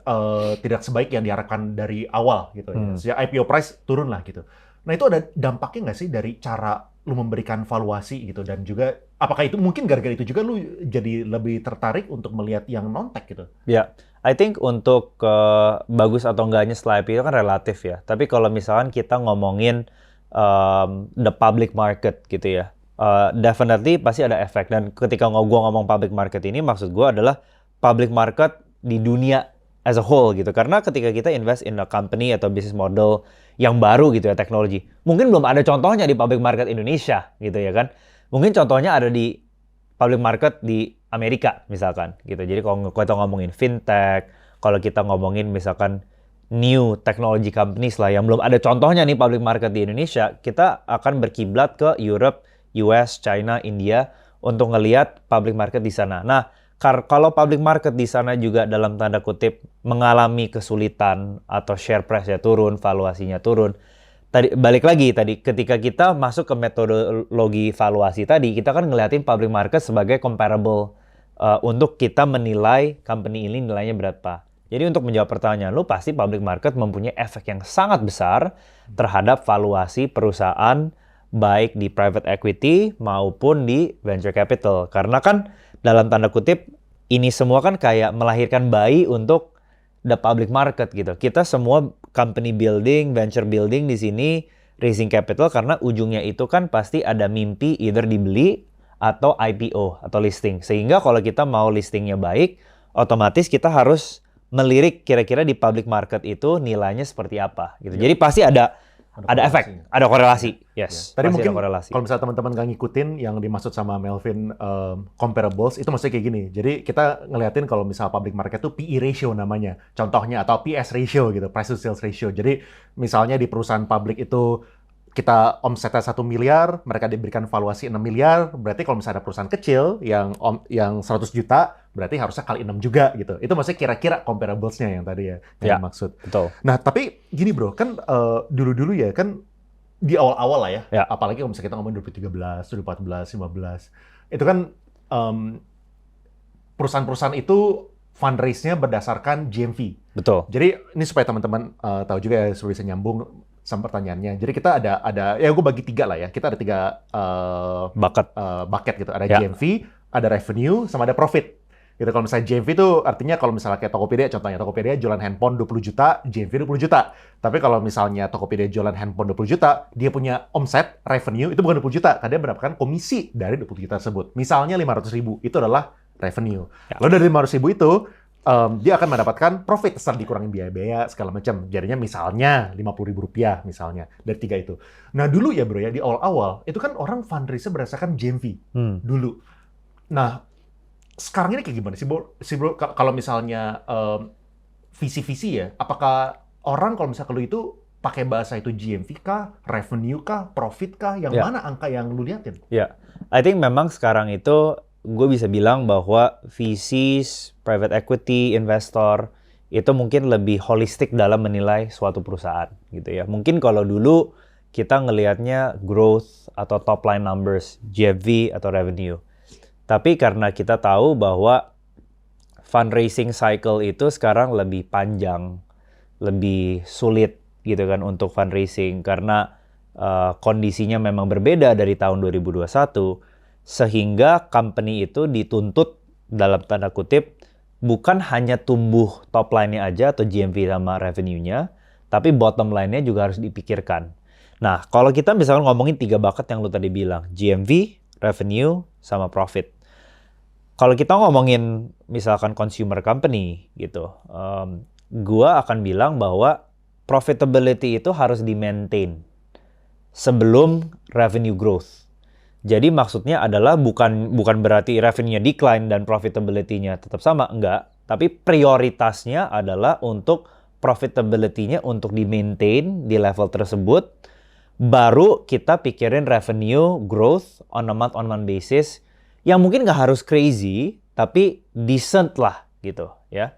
tidak sebaik yang diharapkan dari awal gitu ya. Sejak IPO price turun lah gitu. Nah itu ada dampaknya nggak sih dari cara lu memberikan valuasi gitu, dan juga apakah itu mungkin gara-gara itu juga lu jadi lebih tertarik untuk melihat yang non-tech gitu? Ya, I think untuk bagus atau enggaknya setelah IPO kan relatif ya. Tapi kalau misalkan kita ngomongin the public market gitu ya, definitely pasti ada efek. Dan ketika gua ngomong public market ini, maksud gua adalah public market di dunia as a whole gitu. Karena ketika kita invest in a company atau business model yang baru gitu ya, teknologi, mungkin belum ada contohnya di public market Indonesia gitu ya kan. Mungkin contohnya ada di public market di Amerika misalkan gitu. Jadi kalau kita ngomongin fintech, kalau kita ngomongin misalkan new technology companies lah yang belum ada contohnya nih public market di Indonesia, kita akan berkiblat ke Europe, US, China, India untuk ngelihat public market di sana. Nah, kalau public market di sana juga dalam tanda kutip mengalami kesulitan atau share price-nya turun, valuasinya turun. Balik lagi ketika kita masuk ke metodologi valuasi tadi, kita kan ngeliatin public market sebagai comparable untuk kita menilai company ini nilainya berapa. Jadi untuk menjawab pertanyaan lu, pasti public market mempunyai efek yang sangat besar terhadap valuasi perusahaan baik di private equity maupun di venture capital. Karena kan dalam tanda kutip, ini semua kan kayak melahirkan bayi untuk the public market gitu. Kita semua company building, venture building di sini, raising capital, karena ujungnya itu kan pasti ada mimpi either dibeli atau IPO atau listing. Sehingga kalau kita mau listingnya baik, otomatis kita harus melirik kira-kira di public market itu nilainya seperti apa gitu. Jadi pasti ada efek, ada korelasi. Yes. Tadi mungkin kalau misalnya teman-teman nggak ngikutin yang dimaksud sama Melvin comparables, itu maksudnya kayak gini. Jadi kita ngeliatin kalau misalnya public market itu PE ratio namanya, contohnya, atau PS ratio gitu, price to sales ratio. Jadi misalnya di perusahaan public itu kita omsetnya 1 miliar, mereka diberikan valuasi 6 miliar, berarti kalau misalnya ada perusahaan kecil yang 100 juta, berarti harusnya kali 6 juga gitu. Itu maksudnya kira-kira comparables-nya yang tadi ya, yang maksud. Betul. Nah, tapi gini bro, kan dulu-dulu ya, kan di awal-awal lah ya, apalagi kalau misalnya kita ngomong 2013, 2014, 2015, itu kan perusahaan-perusahaan itu fundraise-nya berdasarkan GMV. Betul. Jadi ini supaya teman-teman tahu juga ya, supaya bisa nyambung sama pertanyaannya. Jadi kita ada ya gue bagi 3 lah ya. Kita ada 3 bucket gitu. Ada GMV, ada revenue, sama ada profit. Gitu. Kalau misalnya GMV itu artinya kalau misalnya kayak Tokopedia, contohnya Tokopedia jualan handphone 20 juta, GMV 20 juta. Tapi kalau misalnya Tokopedia jualan handphone 20 juta, dia punya omset, revenue, itu bukan 20 juta. Karena dia mendapatkan komisi dari 20 juta tersebut. Misalnya 500.000, itu adalah revenue. Lalu dari 500.000 itu, dia akan mendapatkan profit setelah dikurangin biaya-biaya segala macam. Jadinya misalnya Rp50.000 misalnya dari 3 itu. Nah dulu ya bro ya, di awal-awal itu kan orang fundraise berdasarkan GMV dulu. Nah sekarang ini kayak gimana sih bro? Kalau misalnya visi-visi ya, apakah orang kalau misalnya lu itu pakai bahasa itu GMV kah, revenue kah, profit kah, yang mana angka yang lu liatin? Ya, I think memang sekarang itu gue bisa bilang bahwa VCs, private equity, investor, itu mungkin lebih holistik dalam menilai suatu perusahaan gitu ya. Mungkin kalau dulu kita ngelihatnya growth atau top line numbers, GMV atau revenue. Tapi karena kita tahu bahwa fundraising cycle itu sekarang lebih panjang, lebih sulit gitu kan untuk fundraising. Karena kondisinya memang berbeda dari tahun 2021, sehingga company itu dituntut dalam tanda kutip bukan hanya tumbuh top line-nya aja atau GMV sama revenue-nya, tapi bottom line-nya juga harus dipikirkan. Nah, kalau kita misalnya ngomongin 3 bucket yang lu tadi bilang, GMV, revenue, sama profit. Kalau kita ngomongin misalkan consumer company gitu, gua akan bilang bahwa profitability itu harus di-maintain sebelum revenue growth. Jadi maksudnya adalah bukan berarti revenue-nya decline dan profitability-nya tetap sama, enggak. Tapi prioritasnya adalah untuk profitability-nya untuk di-maintain di level tersebut, baru kita pikirin revenue growth on a month-on-month basis, yang mungkin nggak harus crazy, tapi decent lah gitu ya.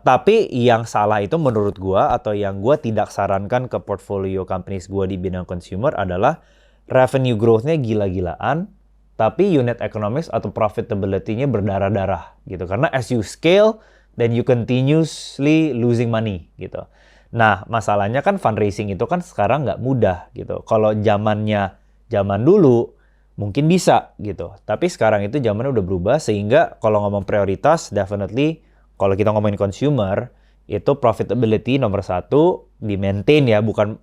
Tapi yang salah itu menurut gua atau yang gua tidak sarankan ke portfolio companies gua di bidang consumer adalah revenue growth-nya gila-gilaan, tapi unit economics atau profitability-nya berdarah-darah gitu. Karena as you scale, then you continuously losing money gitu. Nah, masalahnya kan fundraising itu kan sekarang nggak mudah gitu. Kalau zaman dulu mungkin bisa gitu. Tapi sekarang itu zamannya udah berubah sehingga kalau ngomong prioritas, definitely kalau kita ngomongin consumer, itu profitability nomor 1 di-maintain ya, bukan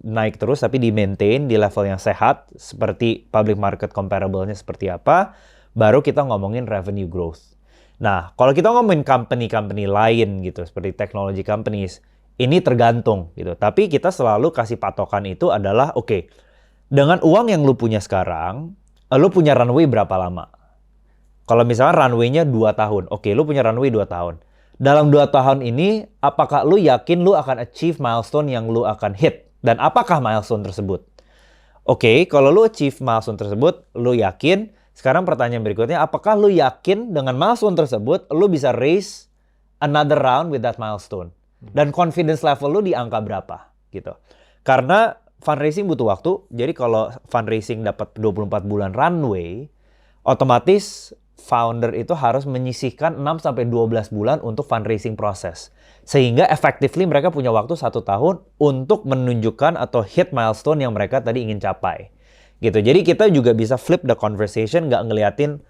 naik terus tapi di-maintain di level yang sehat seperti public market comparable-nya seperti apa, baru kita ngomongin revenue growth. Nah, kalau kita ngomongin company-company lain gitu, seperti technology companies, ini tergantung gitu. Tapi kita selalu kasih patokan itu adalah, oke, dengan uang yang lu punya sekarang, lu punya runway berapa lama? Kalau misalnya runway-nya 2 tahun, oke, lu punya runway 2 tahun. Dalam 2 tahun ini, apakah lu yakin lu akan achieve milestone yang lu akan hit? Dan apakah milestone tersebut? Oke, kalau lu achieve milestone tersebut, lu yakin. Sekarang pertanyaan berikutnya, apakah lu yakin dengan milestone tersebut, lu bisa raise another round with that milestone? Dan confidence level lu di angka berapa? Gitu. Karena fundraising butuh waktu, jadi kalau fundraising dapat 24 bulan runway, otomatis founder itu harus menyisihkan 6-12 bulan untuk fundraising proses. Sehingga effectively mereka punya waktu 1 tahun untuk menunjukkan atau hit milestone yang mereka tadi ingin capai. Gitu. Jadi kita juga bisa flip the conversation, nggak ngeliatin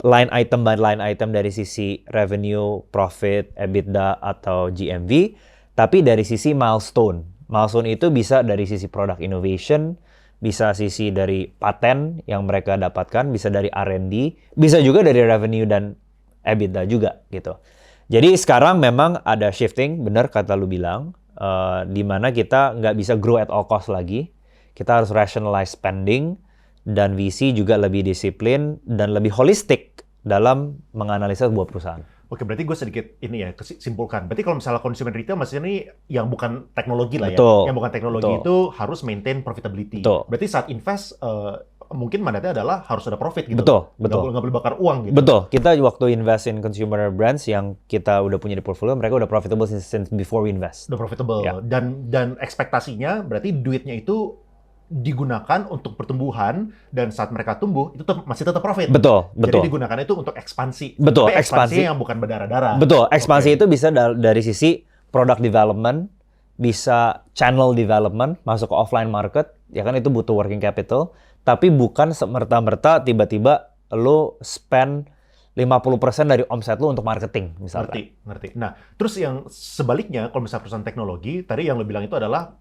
line item by line item dari sisi revenue, profit, EBITDA, atau GMV, tapi dari sisi milestone. Milestone itu bisa dari sisi product innovation, bisa sisi dari paten yang mereka dapatkan, bisa dari R&D, bisa juga dari revenue dan EBITDA juga gitu. Jadi sekarang memang ada shifting, benar kata lu bilang, di mana kita nggak bisa grow at all cost lagi. Kita harus rationalize spending, dan VC juga lebih disiplin dan lebih holistik dalam menganalisa sebuah perusahaan. Oke, berarti gue sedikit ini ya, simpulkan. Berarti kalau misalnya consumer retail maksudnya ini yang bukan teknologi lah Betul. ya. Yang bukan teknologi itu harus maintain profitability. Betul. Berarti saat invest, mungkin mandatnya adalah harus ada profit gitu. Betul. Nggak boleh bakar uang gitu. Betul. Kita waktu invest in consumer brands yang kita udah punya di portfolio, mereka udah profitable since before we invest. Udah profitable. Ya. Dan ekspektasinya berarti duitnya itu digunakan untuk pertumbuhan, dan saat mereka tumbuh itu masih tetap profit. Betul. Jadi digunakan itu untuk ekspansi. Betul. Tapi ekspansi yang bukan berdarah-darah. Betul. Ekspansi itu bisa dari sisi product development, bisa channel development, masuk ke offline market, ya kan itu butuh working capital, tapi bukan semerta-merta tiba-tiba lo spend 50% dari omset lo untuk marketing misalnya. Ngerti. Nah, terus yang sebaliknya, kalau misalnya perusahaan teknologi, tadi yang lo bilang itu adalah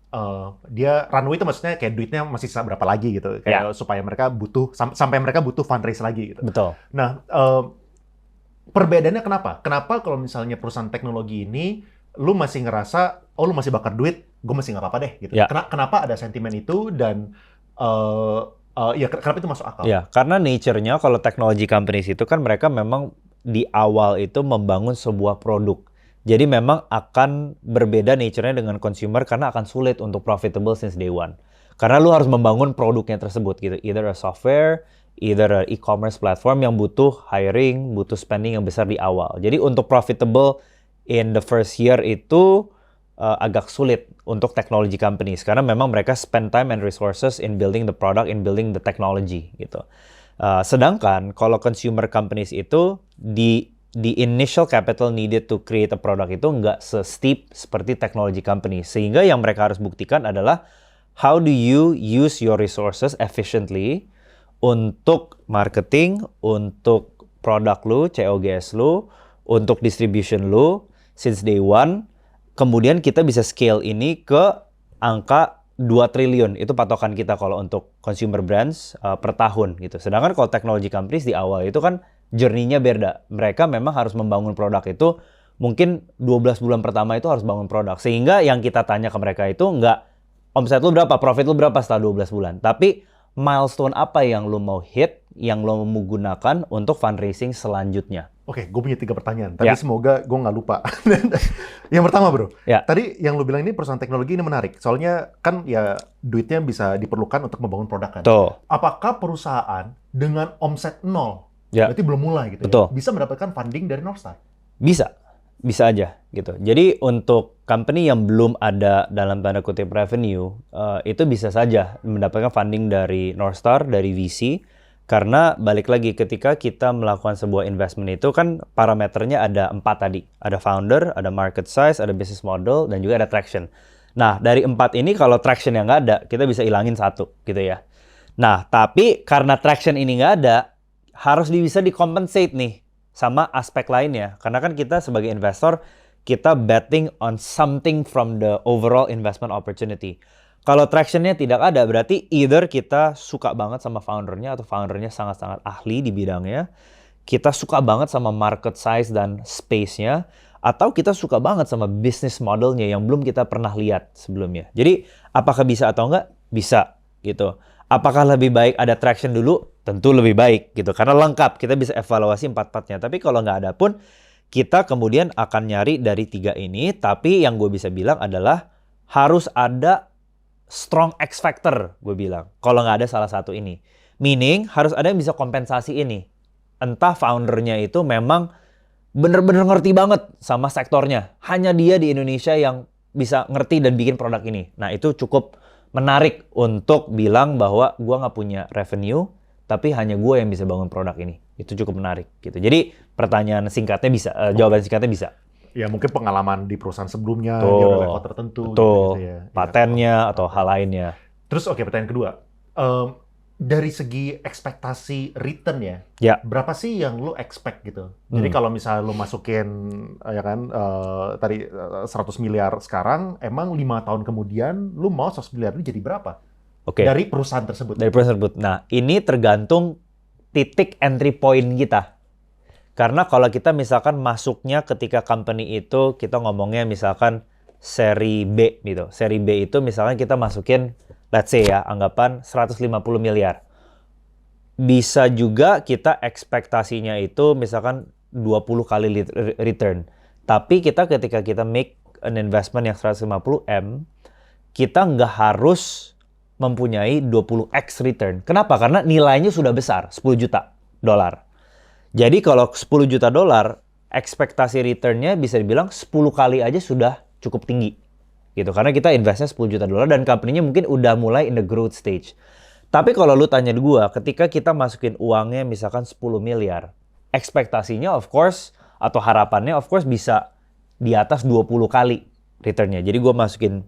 dia runway itu maksudnya kayak duitnya masih sisa berapa lagi gitu, kayak supaya mereka butuh sampai mereka butuh fundraise lagi gitu. Betul. Nah, perbedaannya kenapa? Kenapa kalau misalnya perusahaan teknologi ini lu masih ngerasa lu masih bakar duit, gue masih nggak apa-apa deh gitu. Kenapa ada sentimen itu dan ya kenapa itu masuk akal? Ya, karena nature-nya kalau technology companies itu kan mereka memang di awal itu membangun sebuah produk. Jadi memang akan berbeda nature-nya dengan consumer karena akan sulit untuk profitable since day one. Karena lu harus membangun produknya tersebut gitu. Either a software, either a e-commerce platform yang butuh hiring, butuh spending yang besar di awal. Jadi untuk profitable in the first year itu agak sulit untuk technology companies karena memang mereka spend time and resources in building the product, in building the technology gitu. Sedangkan kalau consumer companies itu di initial capital needed to create a product itu nggak se-steep seperti technology companies. Sehingga yang mereka harus buktikan adalah how do you use your resources efficiently untuk marketing, untuk produk lu, COGS lu, untuk distribution lu, since day one. Kemudian kita bisa scale ini ke angka 2 triliun. Itu patokan kita kalau untuk consumer brands per tahun gitu. Sedangkan kalau technology companies di awal itu kan journey-nya beda. Mereka memang harus membangun produk itu mungkin 12 bulan pertama itu harus bangun produk. Sehingga yang kita tanya ke mereka itu nggak omset lu berapa, profit lu berapa setelah 12 bulan. Tapi milestone apa yang lu mau hit, yang lu mau gunakan untuk fundraising selanjutnya. Oke, gue punya 3 pertanyaan. Tapi semoga gue nggak lupa. Yang pertama, bro. Tadi yang lu bilang ini perusahaan teknologi ini menarik. Soalnya kan ya duitnya bisa diperlukan untuk membangun produk kan. Apakah perusahaan dengan omset 0, berarti belum mulai gitu ya, bisa mendapatkan funding dari Northstar? Bisa aja gitu. Jadi untuk company yang belum ada dalam tanda kutip revenue, itu bisa saja mendapatkan funding dari Northstar, dari VC. Karena balik lagi ketika kita melakukan sebuah investment itu kan parameternya ada 4 tadi. Ada founder, ada market size, ada business model, dan juga ada traction. Nah dari 4 ini kalau traction yang nggak ada, kita bisa ilangin 1 gitu ya. Nah tapi karena traction ini nggak ada, harus bisa dikompensate nih sama aspek lainnya. Karena kan kita sebagai investor, kita betting on something from the overall investment opportunity. Kalau tractionnya tidak ada, berarti either kita suka banget sama foundernya atau foundernya sangat-sangat ahli di bidangnya, kita suka banget sama market size dan space-nya, atau kita suka banget sama business modelnya yang belum kita pernah lihat sebelumnya. Jadi apakah bisa atau enggak? Bisa gitu. Apakah lebih baik ada traction dulu? Tentu lebih baik gitu, karena lengkap, kita bisa evaluasi 4-4-nya. Tapi kalau nggak ada pun, kita kemudian akan nyari dari 3 ini, tapi yang gue bisa bilang adalah harus ada strong X factor, gue bilang. Kalau nggak ada salah satu ini. Meaning, harus ada yang bisa kompensasi ini. Entah foundernya itu memang bener-bener ngerti banget sama sektornya. Hanya dia di Indonesia yang bisa ngerti dan bikin produk ini. Nah, itu cukup menarik untuk bilang bahwa gue nggak punya revenue, tapi hanya gue yang bisa bangun produk ini. Itu cukup menarik gitu. Jadi, pertanyaan singkatnya bisa, jawaban singkatnya bisa. Ya mungkin pengalaman di perusahaan sebelumnya, dia udah level tertentu. Gitu ya. Patennya atau hal lainnya. Terus pertanyaan kedua. Dari segi ekspektasi return ya, berapa sih yang lu expect gitu? Jadi kalau misalnya lu masukin, ya kan, tadi 100 miliar sekarang, emang 5 tahun kemudian lu mau 100 miliar ini jadi berapa? Dari perusahaan tersebut. Dari perusahaan tersebut. Nah, ini tergantung titik entry point kita. Karena kalau kita misalkan masuknya ketika company itu, kita ngomongnya misalkan seri B gitu. Seri B itu misalkan kita masukin, let's say ya, anggapan 150 miliar. Bisa juga kita ekspektasinya itu misalkan 20 kali return. Tapi kita ketika kita make an investment yang 150M, kita nggak harus mempunyai 20x return. Kenapa? Karena nilainya sudah besar, 10 juta dolar. Jadi kalau 10 juta dolar, ekspektasi return-nya bisa dibilang 10 kali aja sudah cukup tinggi. Gitu. Karena kita investnya 10 juta dolar dan company-nya mungkin udah mulai in the growth stage. Tapi kalau lu tanya di gua, ketika kita masukin uangnya misalkan 10 miliar, ekspektasinya of course, atau harapannya of course bisa di atas 20 kali return-nya. Jadi gua masukin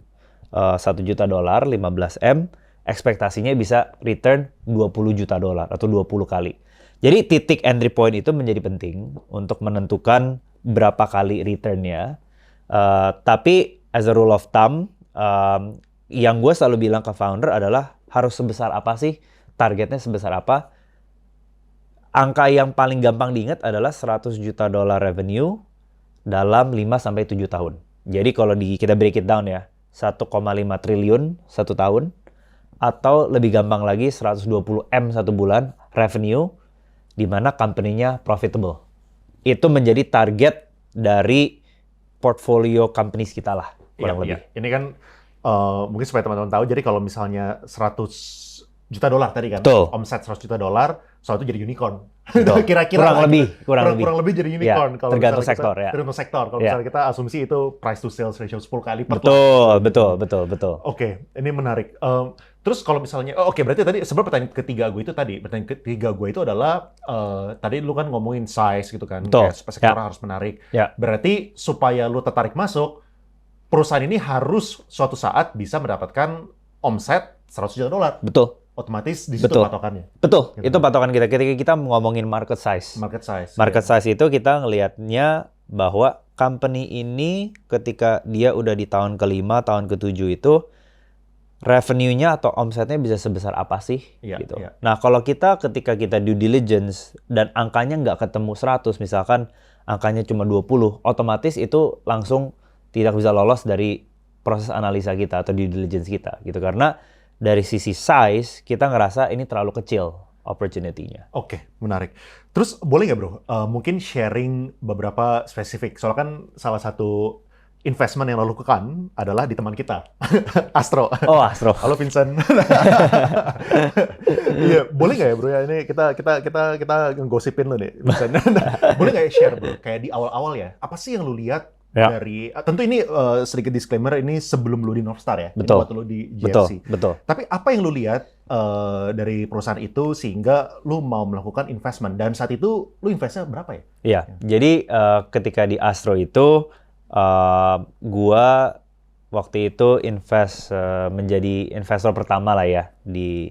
1 juta dolar, 15M, ekspektasinya bisa return 20 juta dolar atau 20 kali. Jadi titik entry point itu menjadi penting untuk menentukan berapa kali return-nya. Tapi as a rule of thumb, yang gue selalu bilang ke founder adalah harus sebesar apa sih, targetnya sebesar apa. Angka yang paling gampang diingat adalah 100 juta dolar revenue dalam 5-7 tahun. Jadi kalau kita break it down ya, 1,5 triliun 1 tahun, atau lebih gampang lagi 120M 1 bulan revenue, di mana company-nya profitable. Itu menjadi target dari portfolio companies kita lah, kurang lebih. Ini kan mungkin supaya teman-teman tahu, jadi kalau misalnya 100 juta dolar tadi kan, omset 100 juta dolar, soal itu jadi unicorn. Kira-kira kurang lebih jadi unicorn. Kalau tergantung sektor ya. Tergantung sektor. Kalau misalnya kita asumsi itu price to sales ratio 10 kali per tahun. Betul. Oke, ini menarik. Terus kalau misalnya, berarti tadi sebenarnya pertanyaan ketiga gue itu adalah tadi lu kan ngomongin size gitu kan, sektor harus menarik. Berarti supaya lu tertarik masuk, perusahaan ini harus suatu saat bisa mendapatkan omset $100 juta. Betul. Otomatis di situ patokannya. Betul, gitu. Itu patokan kita. Ketika kita ngomongin market size. Market size itu kita ngelihatnya bahwa company ini ketika dia udah di tahun ke-5, tahun ke-7 itu revenue-nya atau omsetnya bisa sebesar apa sih? Gitu. Nah, kalau ketika kita due diligence dan angkanya nggak ketemu 100, misalkan angkanya cuma 20, otomatis itu langsung tidak bisa lolos dari proses analisa kita atau due diligence kita gitu. Karena dari sisi size, kita ngerasa ini terlalu kecil opportunity-nya. Oke, menarik. Terus boleh nggak bro, mungkin sharing beberapa spesifik. Soalnya kan salah satu investment yang lo lakukan adalah di teman kita, Astro. Oh, Astro. Halo Vincent. Iya, boleh nggak ya bro ya, ini kita ngegosipin lo nih, Vincent. Boleh nggak ya share bro, kayak di awal-awal ya, apa sih yang lo lihat dari, tentu ini sedikit disclaimer, ini sebelum lo di Northstar ya, betul. Ini waktu lo di GFC. Betul. Tapi apa yang lo lihat dari perusahaan itu sehingga lo mau melakukan investment, dan saat itu lo investnya berapa ya? Iya, jadi ketika di Astro itu, gua waktu itu invest menjadi investor pertama lah ya di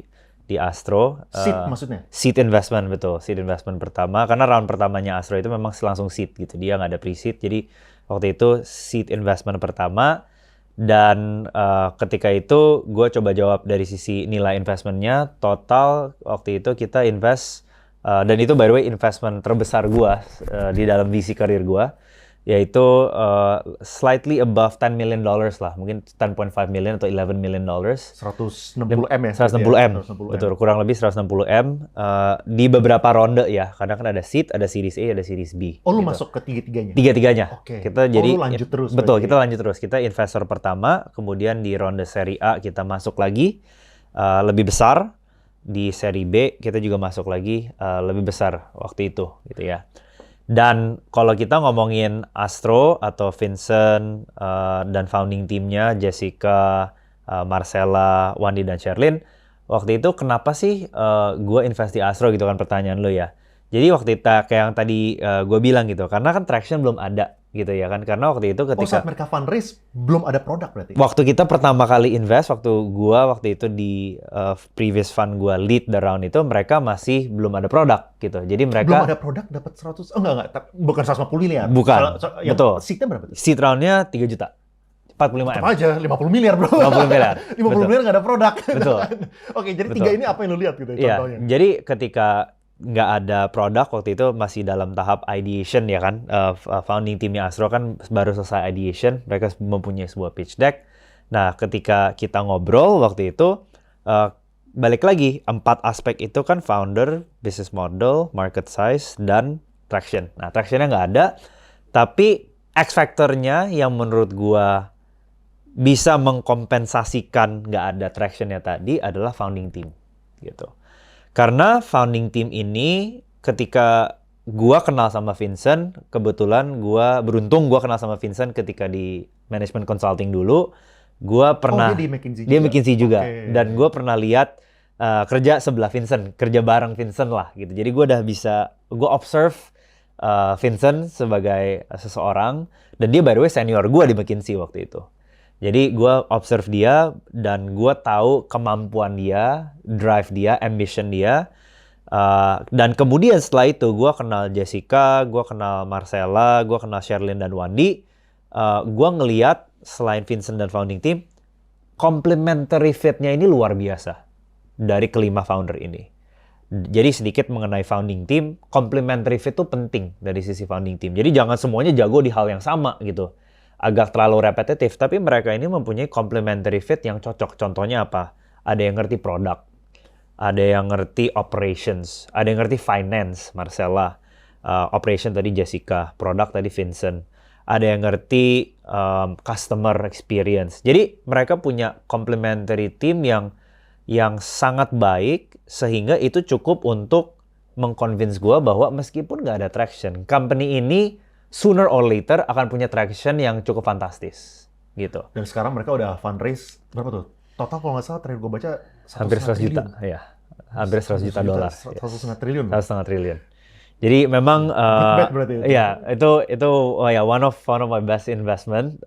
Astro. Seed maksudnya? Seed investment, betul. Seed investment pertama, karena round pertamanya Astro itu memang langsung seed gitu. Dia nggak ada pre-seed, jadi waktu itu seed investment pertama. Dan ketika itu gue coba jawab dari sisi nilai investmentnya, total waktu itu kita invest, dan itu by the way investment terbesar gue di dalam VC career gue, yaitu slightly above $10 million lah, mungkin 10.5 million atau $11 million. 160 M ya? 160 M, betul, kurang lebih 160 M di beberapa ronde ya, karena kan ada seed, ada series A, ada series B. Oh, lu gitu. Masuk ke tiga-tiganya? Tiga-tiganya. Oke. Kita jadi lu lanjut terus? Betul, kita lanjut terus. Kita investor pertama, kemudian di ronde seri A kita masuk lagi lebih besar, di seri B kita juga masuk lagi lebih besar waktu itu, gitu ya. Dan kalau kita ngomongin Astro atau Vincent dan founding teamnya Jessica, Marcella, Wandi dan Sherlyn, waktu itu kenapa sih gue invest di Astro gitu kan pertanyaan lo ya. Jadi waktu itu kayak yang tadi gue bilang gitu, karena kan traction belum ada gitu ya kan, karena waktu itu ketika saat mereka fundraise belum ada produk berarti? Waktu kita pertama kali invest, waktu itu di previous fund gue lead the round itu, mereka masih belum ada produk gitu. Jadi mereka belum ada produk dapat 100, bukan 150 miliar. Bukan, betul. Seednya berapa tuh? Seed roundnya 3 juta. 45 M. Tetap aja 50 miliar bro. 50 miliar. 50 miliar nggak ada produk. Betul. Oke, jadi tiga ini apa yang lu lihat gitu contohnya? Iya, jadi ketika nggak ada produk waktu itu masih dalam tahap ideation ya kan, founding teamnya Astro kan baru selesai ideation, mereka mempunyai sebuah pitch deck. Nah ketika kita ngobrol waktu itu balik lagi 4 aspek itu kan, founder, business model, market size, dan traction. Nah tractionnya nggak ada, tapi X factornya yang menurut gua bisa mengkompensasikan nggak ada tractionnya tadi adalah founding team gitu. Karena founding team ini ketika gua kenal sama Vincent, kebetulan gua beruntung gua kenal sama Vincent ketika di management consulting dulu. Gua pernah dia di McKinsey juga. Okay. Dan gua pernah lihat kerja sebelah Vincent, kerja bareng Vincent lah gitu. Jadi gua gua observe Vincent sebagai seseorang, dan dia by the way senior gua di McKinsey waktu itu. Jadi gue observe dia dan gue tahu kemampuan dia, drive dia, ambition dia. Dan kemudian setelah itu gue kenal Jessica, gue kenal Marcella, gue kenal Sherlyn dan Wandi. Gue ngeliat selain Vincent dan founding team, complementary fit-nya ini luar biasa dari kelima founder ini. Jadi sedikit mengenai founding team, complementary fit itu penting dari sisi founding team. Jadi jangan semuanya jago di hal yang sama gitu. Agak terlalu repetitif, tapi mereka ini mempunyai complementary fit yang cocok. Contohnya apa? Ada yang ngerti produk, ada yang ngerti operations, ada yang ngerti finance, Marcella, operation tadi Jessica, produk tadi Vincent, ada yang ngerti customer experience. Jadi mereka punya complementary team yang sangat baik, sehingga itu cukup untuk meng-convince gue bahwa meskipun nggak ada traction, company ini sooner or later akan punya traction yang cukup fantastis, gitu. Dan sekarang mereka udah fundraise berapa tuh? Total kalau nggak salah terakhir gue baca hampir 100 juta, ya. Hampir 100 juta dolar. 1,5 triliun. 1,5 triliun. Jadi memang ya itu one of my best investment.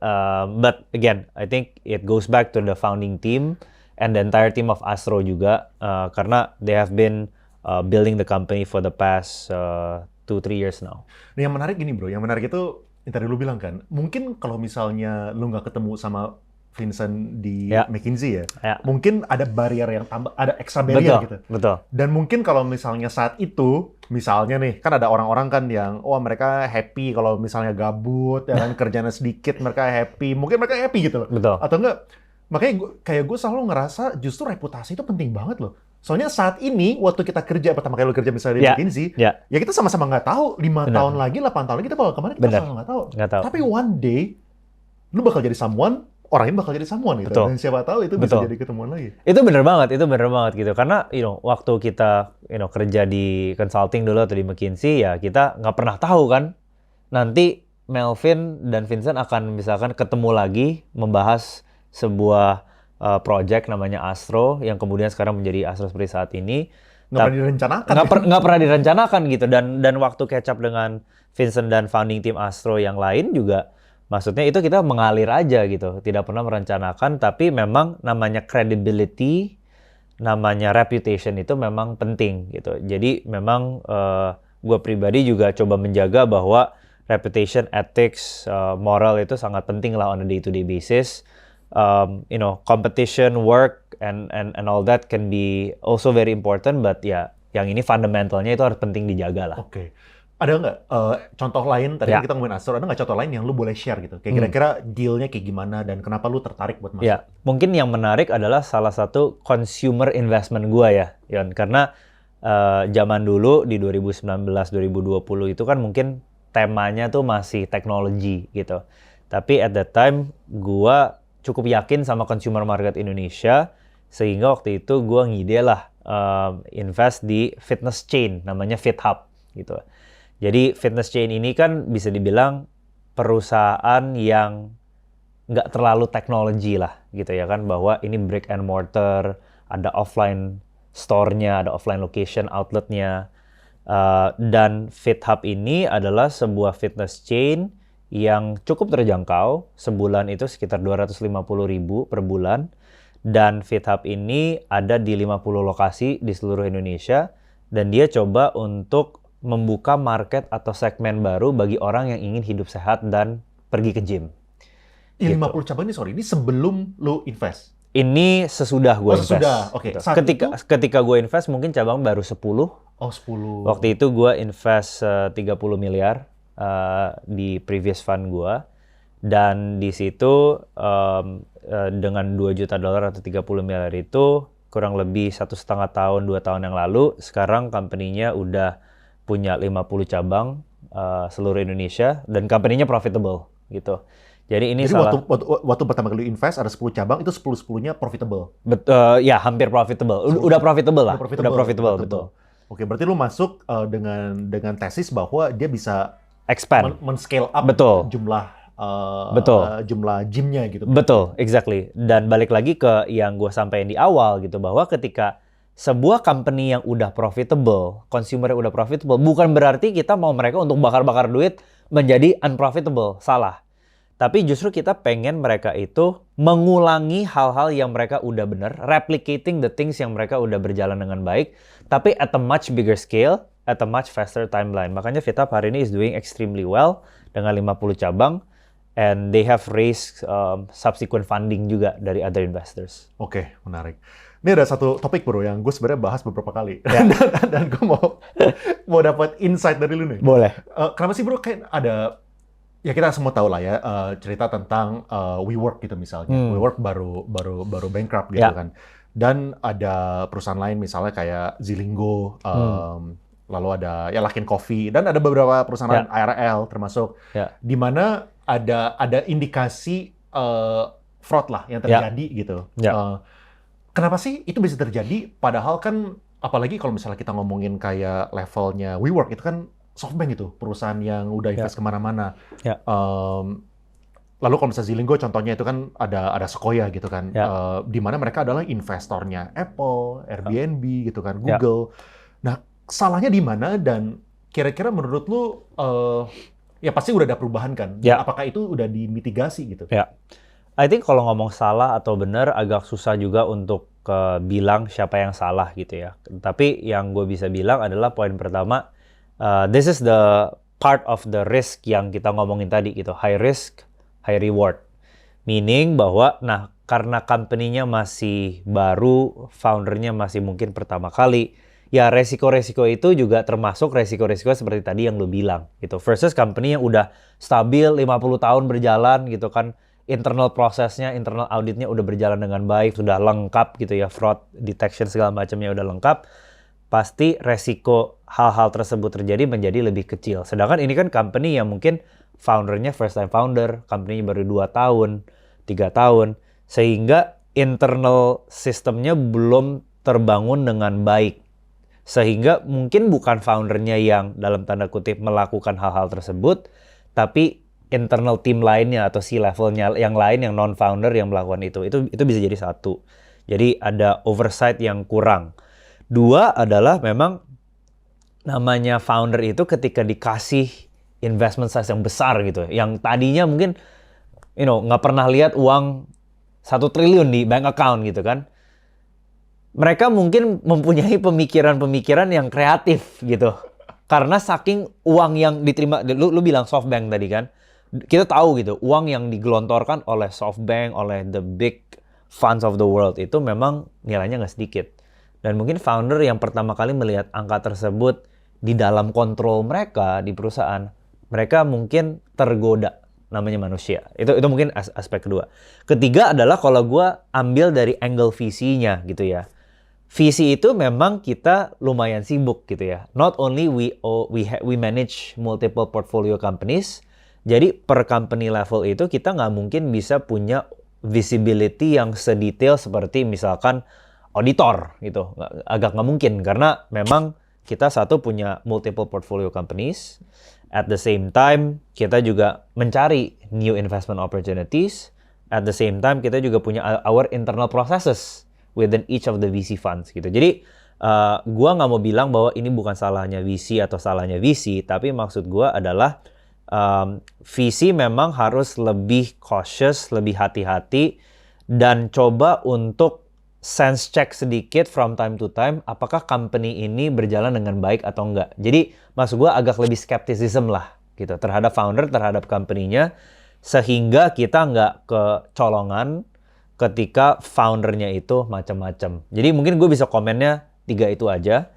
But again, I think it goes back to the founding team and the entire team of Astro juga, karena they have been building the company for the past 2-3 years now. Nah, yang menarik gini bro, yang menarik itu yang tadi lu bilang kan, mungkin kalau misalnya lu nggak ketemu sama Vincent di McKinsey ya, mungkin ada barrier yang tambah, ada extra barrier gitu. Betul. Dan mungkin kalau misalnya saat itu, misalnya nih, kan ada orang-orang kan yang, mereka happy kalau misalnya gabut, ya kan kerjanya sedikit, mereka happy, mungkin mereka happy gitu loh. Betul. Atau enggak, makanya gue selalu ngerasa justru reputasi itu penting banget loh. Soalnya saat ini, waktu kita kerja, pertama kali lu kerja misalnya di McKinsey, ya kita sama-sama nggak tahu, 5 tahun lagi, 8 tahun lagi, kita bakal kemana, kita sama-sama nggak tahu. Tapi one day, lu bakal jadi someone, orang ini bakal jadi someone gitu. Dan siapa tahu itu bisa jadi ketemuan lagi. Itu bener banget gitu. Karena, waktu kita, kerja di consulting dulu atau di McKinsey, ya kita nggak pernah tahu kan, nanti Melvin dan Vincent akan misalkan ketemu lagi, membahas sebuah project namanya Astro, yang kemudian sekarang menjadi Astro seperti saat ini. Nggak pernah direncanakan. Nggak pernah direncanakan gitu. Dan waktu catch up dengan Vincent dan founding team Astro yang lain juga, maksudnya itu kita mengalir aja gitu. Tidak pernah merencanakan, tapi memang namanya credibility, namanya reputation itu memang penting gitu. Jadi memang gue pribadi juga coba menjaga bahwa reputation, ethics, moral itu sangat penting lah on a day-to-day basis. Competition, work, and all that can be also very important, but ya, yang ini fundamentalnya itu harus penting dijaga lah. Oke. Ada nggak contoh lain, tadi kita ngomongin Astro, ada nggak contoh lain yang lu boleh share gitu? Kayak kira-kira deal-nya kayak gimana dan kenapa lu tertarik buat masuk? Ya, mungkin yang menarik adalah salah satu consumer investment gua ya, Yon. Karena zaman dulu di 2019-2020 itu kan mungkin temanya tuh masih teknologi gitu. Tapi at that time, gua cukup yakin sama consumer market Indonesia, sehingga waktu itu gue ngide lah invest di fitness chain, namanya FitHub gitu. Jadi fitness chain ini kan bisa dibilang perusahaan yang nggak terlalu teknologi lah gitu ya kan, bahwa ini brick and mortar, ada offline store-nya, ada offline location, outlet-nya. Dan FitHub ini adalah sebuah fitness chain yang cukup terjangkau, sebulan itu sekitar 250.000 per bulan, dan FitHub ini ada di 50 lokasi di seluruh Indonesia, dan dia coba untuk membuka market atau segmen baru bagi orang yang ingin hidup sehat dan pergi ke gym. 50 cabang ini, ini sebelum lo invest? Ini sesudah gue invest. Sesudah, oke. Ketika gue invest mungkin cabang baru 10. Oh, 10. Waktu itu gue invest 30 miliar. Di previous fund gue, dan di situ dengan $2 juta atau 30 miliar itu kurang lebih 1,5 tahun, 2 tahun yang lalu, sekarang company-nya udah punya 50 cabang seluruh Indonesia, dan company-nya profitable gitu. Jadi ini waktu pertama kali invest ada 10 cabang, itu 10-10-nya profitable? Ya, hampir profitable. Udah profitable lah. Udah profitable, betul. Oke, berarti lu masuk dengan tesis bahwa dia bisa expand, men-scale up jumlah jumlah gymnya gitu. Betul, exactly. Dan balik lagi ke yang gue sampaikan di awal gitu, bahwa ketika sebuah company yang udah profitable, consumer yang udah profitable, bukan berarti kita mau mereka untuk bakar-bakar duit menjadi unprofitable, salah. Tapi justru kita pengen mereka itu mengulangi hal-hal yang mereka udah bener, replicating the things yang mereka udah berjalan dengan baik, tapi at a much bigger scale, at a much faster timeline. Makanya FitHub hari ini is doing extremely well dengan 50 cabang, and they have raised subsequent funding juga dari other investors. Oke, menarik. Ini ada satu topik bro yang gue sebenarnya bahas beberapa kali, dan gue mau dapat insight dari lu nih. Boleh. Kenapa sih bro kayak ada, ya kita semua tahu lah ya, cerita tentang WeWork gitu misalnya. WeWork baru bankrupt gitu kan. Dan ada perusahaan lain misalnya kayak Zilinggo, lalu ada ya Luckin Coffee, dan ada beberapa perusahaan ARL termasuk, di mana ada indikasi fraud lah yang terjadi gitu. Kenapa sih itu bisa terjadi? Padahal kan apalagi kalau misalnya kita ngomongin kayak levelnya WeWork, itu kan SoftBank itu perusahaan yang udah invest kemana-mana. Lalu kalau misalnya Zilinggo contohnya itu kan ada Sequoia gitu kan, di mana mereka adalah investornya Apple, Airbnb gitu kan, Google. Nah, salahnya di mana, dan kira-kira menurut lu ya pasti udah ada perubahan kan? Apakah itu udah dimitigasi gitu? I think kalau ngomong salah atau benar agak susah juga untuk bilang siapa yang salah gitu ya. Tapi yang gue bisa bilang adalah poin pertama, this is the part of the risk yang kita ngomongin tadi gitu, high risk, high reward. Meaning bahwa, nah karena company-nya masih baru, foundernya masih mungkin pertama kali, ya resiko-resiko itu juga termasuk resiko-resiko seperti tadi yang lo bilang gitu. Versus company yang udah stabil 50 tahun berjalan gitu kan, internal prosesnya, internal auditnya udah berjalan dengan baik, sudah lengkap gitu ya, fraud detection segala macamnya udah lengkap, pasti resiko hal-hal tersebut terjadi menjadi lebih kecil. Sedangkan ini kan company yang mungkin foundernya first time founder, company-nya baru 2 tahun, 3 tahun, sehingga internal sistemnya belum terbangun dengan baik. Sehingga mungkin bukan foundernya yang dalam tanda kutip melakukan hal-hal tersebut, tapi internal team lainnya atau C-levelnya yang lain yang non-founder yang melakukan itu bisa jadi satu. Jadi ada oversight yang kurang. Dua adalah memang namanya founder itu ketika dikasih investment size yang besar gitu, yang tadinya mungkin nggak pernah lihat uang 1 triliun di bank account gitu kan. Mereka mungkin mempunyai pemikiran-pemikiran yang kreatif gitu. Karena saking uang yang diterima, lu bilang SoftBank tadi kan, kita tahu gitu, uang yang digelontorkan oleh SoftBank, oleh the big funds of the world itu memang nilainya nggak sedikit. Dan mungkin founder yang pertama kali melihat angka tersebut di dalam kontrol mereka di perusahaan, mereka mungkin tergoda, namanya manusia. Itu mungkin aspek kedua. Ketiga adalah kalau gue ambil dari angle VC-nya gitu ya. VC itu memang kita lumayan sibuk gitu ya. Not only we manage multiple portfolio companies, jadi per company level itu kita nggak mungkin bisa punya visibility yang sedetail seperti misalkan auditor gitu. Agak nggak mungkin karena memang kita satu punya multiple portfolio companies. At the same time kita juga mencari new investment opportunities. At the same time kita juga punya our internal processes within each of the VC funds gitu. Jadi gua nggak mau bilang bahwa ini bukan salahnya VC atau salahnya VC, tapi maksud gua adalah VC memang harus lebih cautious, lebih hati-hati, dan coba untuk sense check sedikit from time to time, apakah company ini berjalan dengan baik atau enggak. Jadi maksud gue agak lebih skepticism lah gitu terhadap founder, terhadap company-nya, sehingga kita nggak kecolongan ketika foundernya itu macam-macam. Jadi mungkin gue bisa komennya 3 itu aja.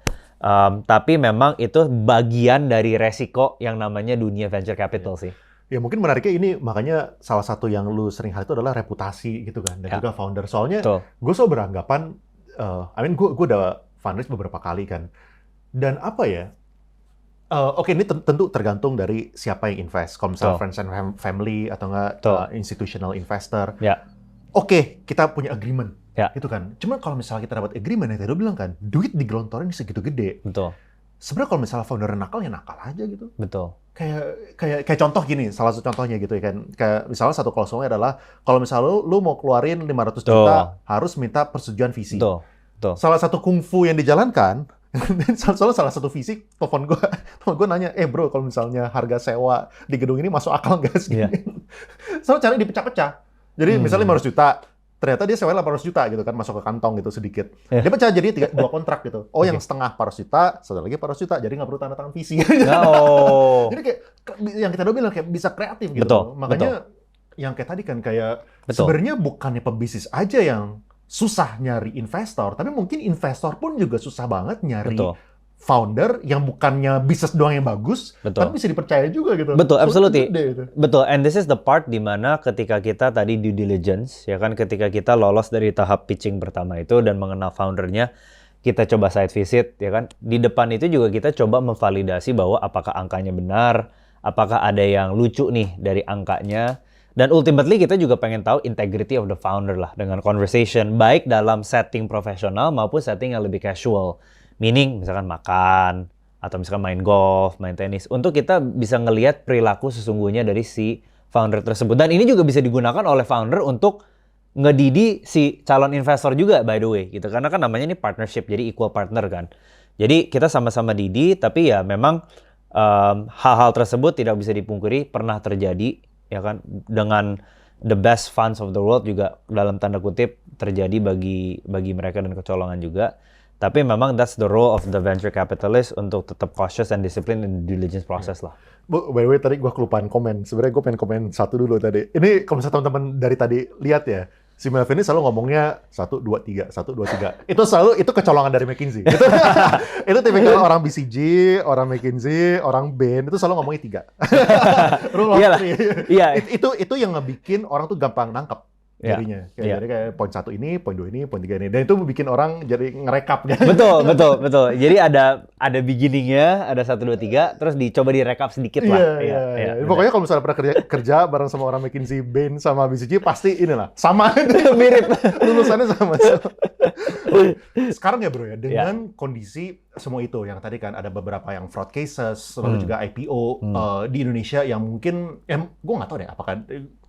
Tapi memang itu bagian dari resiko yang namanya dunia venture capital sih. Ya mungkin menariknya ini, makanya salah satu yang lu sering hal itu adalah reputasi gitu kan, dan juga founder. Soalnya gue selalu beranggapan, gue udah fundraise beberapa kali kan, dan apa ya, oke, ini tentu tergantung dari siapa yang invest. Kalau misalnya friends and family atau nggak institutional investor, oke, kita punya agreement. Gitu kan. Cuma kalau misalnya kita dapat agreement, yang tadi lo bilang kan, duit digelontorin segitu gede. Betul. Sebenarnya kalau misalnya founder nakal, ya nakal aja gitu. Betul. Kayak contoh gini, salah satu contohnya gitu ya kan. Kayak misalnya satu klausulnya adalah, kalau misalnya lu mau keluarin 500 juta, harus minta persetujuan VC. Betul. Salah satu kungfu yang dijalankan, soalnya salah satu VC telepon gue nanya, bro, kalau misalnya harga sewa di gedung ini masuk akal nggak sih? Soalnya caranya dipecah-pecah. Jadi misalnya 500 juta, ternyata dia sewanya 800 juta gitu kan, masuk ke kantong gitu sedikit. Dia pecah jadi 2 kontrak gitu. Oh, yang setengah 400 juta, satu lagi 400 juta, jadi nggak perlu tanda tangan VC. Jadi kayak yang kita udah bilang kayak bisa kreatif gitu. Makanya yang kayak tadi kan kayak sebenarnya bukannya pebisnis aja yang susah nyari investor, tapi mungkin investor pun juga susah banget nyari founder yang bukannya bisnis doang yang bagus, tapi bisa dipercaya juga gitu. Betul, absolutely. Betul, and this is the part di mana ketika kita tadi due diligence, ya kan, ketika kita lolos dari tahap pitching pertama itu dan mengenal foundernya, kita coba site visit, ya kan. Di depan itu juga kita coba memvalidasi bahwa apakah angkanya benar, apakah ada yang lucu nih dari angkanya, dan ultimately kita juga pengen tahu integrity of the founder lah dengan conversation, baik dalam setting profesional maupun setting yang lebih casual. Meaning misalkan makan, atau misalkan main golf, main tenis. Untuk kita bisa ngelihat perilaku sesungguhnya dari si founder tersebut. Dan ini juga bisa digunakan oleh founder untuk ngedidik si calon investor juga, by the way. Gitu. Karena kan namanya ini partnership, jadi equal partner kan. Jadi kita sama-sama didik, tapi ya memang hal-hal tersebut tidak bisa dipungkiri pernah terjadi, ya kan, dengan the best funds of the world juga dalam tanda kutip terjadi bagi mereka dan kecolongan juga. Tapi memang that's the role of the venture capitalist untuk tetap cautious and discipline in the diligence process lah. Bu, by the way tadi gue kelupaan komen. Sebenarnya gue pengen komen satu dulu tadi. Ini kalau misalnya teman-teman dari tadi lihat ya, si Melvin ini selalu ngomongnya 1, 2, 3, 1, 2, 3. Itu kecolongan dari McKinsey. Itu tipikal orang BCG, orang McKinsey, orang Bain, itu selalu ngomongnya 3. Rule of 3. Iya. Itu yang ngebikin orang tuh gampang nangkep. Jadinya, jadi kayak poin 1 ini, poin 2 ini, poin 3 ini, dan itu bikin orang jadi ngerekap kan? Betul. Jadi ada beginningnya, ada 1, 2, 3, terus dicoba direkap sedikit lah. Iya. Pokoknya kalau misalnya pernah kerja bareng sama orang McKinsey, Bain, sama BCG, pasti inilah sama, mirip, lulusannya sama. Sekarang ya bro ya, dengan kondisi semua itu, yang tadi kan ada beberapa yang fraud cases, lalu juga IPO di Indonesia yang mungkin, gue nggak tahu deh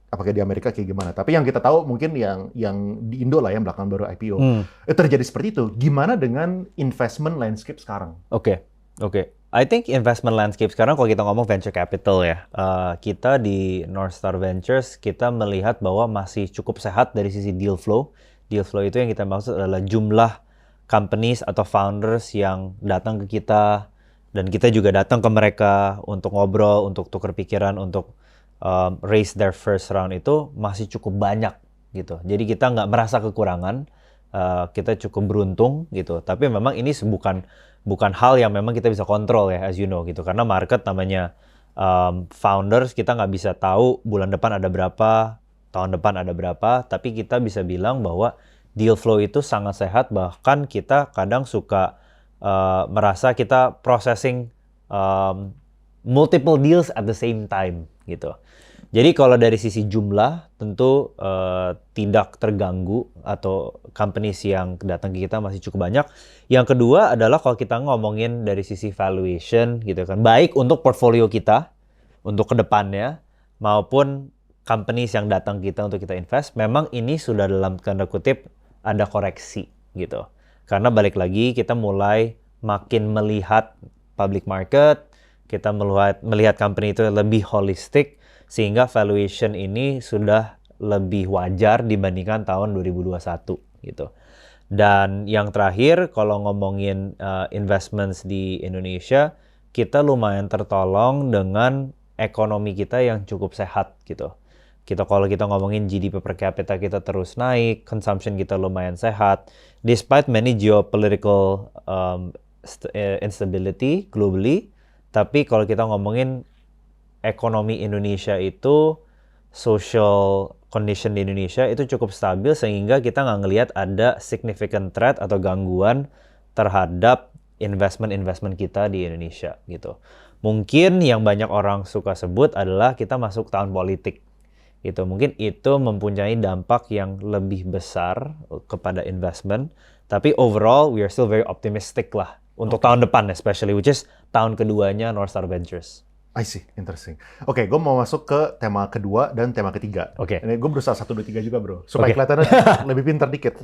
apakah di Amerika kayak gimana. Tapi yang kita tahu mungkin yang di Indo lah yang belakang baru IPO. Terjadi seperti itu. Gimana dengan investment landscape sekarang? Oke. I think investment landscape sekarang kalau kita ngomong venture capital ya, kita di North Star Ventures, kita melihat bahwa masih cukup sehat dari sisi deal flow. Deal flow itu yang kita maksud adalah jumlah companies atau founders yang datang ke kita, dan kita juga datang ke mereka untuk ngobrol, untuk tukar pikiran, untuk raise their first round, itu masih cukup banyak gitu. Jadi kita nggak merasa kekurangan, kita cukup beruntung gitu. Tapi memang ini bukan hal yang memang kita bisa kontrol ya, as you know gitu. Karena market namanya founders, kita nggak bisa tahu bulan depan ada berapa, tahun depan ada berapa. Tapi kita bisa bilang bahwa deal flow itu sangat sehat. Bahkan kita kadang suka merasa kita processing multiple deals at the same time gitu. Jadi kalau dari sisi jumlah tentu tidak terganggu, atau companies yang datang ke kita masih cukup banyak. Yang kedua adalah kalau kita ngomongin dari sisi valuation gitu kan, baik untuk portfolio kita untuk kedepannya maupun companies yang datang kita untuk kita invest, memang ini sudah dalam tanda kutip ada koreksi gitu. Karena balik lagi kita mulai makin melihat public market, kita melihat company itu lebih holistik, sehingga valuation ini sudah lebih wajar dibandingkan tahun 2021 gitu. Dan yang terakhir, kalau ngomongin investments di Indonesia, kita lumayan tertolong dengan ekonomi kita yang cukup sehat gitu. Kalau kita ngomongin GDP per capita kita terus naik, consumption kita lumayan sehat, despite many geopolitical instability globally. Tapi kalau kita ngomongin ekonomi Indonesia itu, social condition di Indonesia itu cukup stabil, sehingga kita nggak ngelihat ada significant threat atau gangguan terhadap investment kita di Indonesia gitu. Mungkin yang banyak orang suka sebut adalah kita masuk tahun politik gitu. Mungkin itu mempunyai dampak yang lebih besar kepada investment. Tapi overall we are still very optimistic lah untuk tahun depan, especially which is tahun keduanya North Star Ventures. I see, interesting. Oke, gue mau masuk ke tema kedua dan tema ketiga. Oke. Ini gue berusaha 1, 2, 3 juga bro, supaya kelihatannya lebih pintar dikit.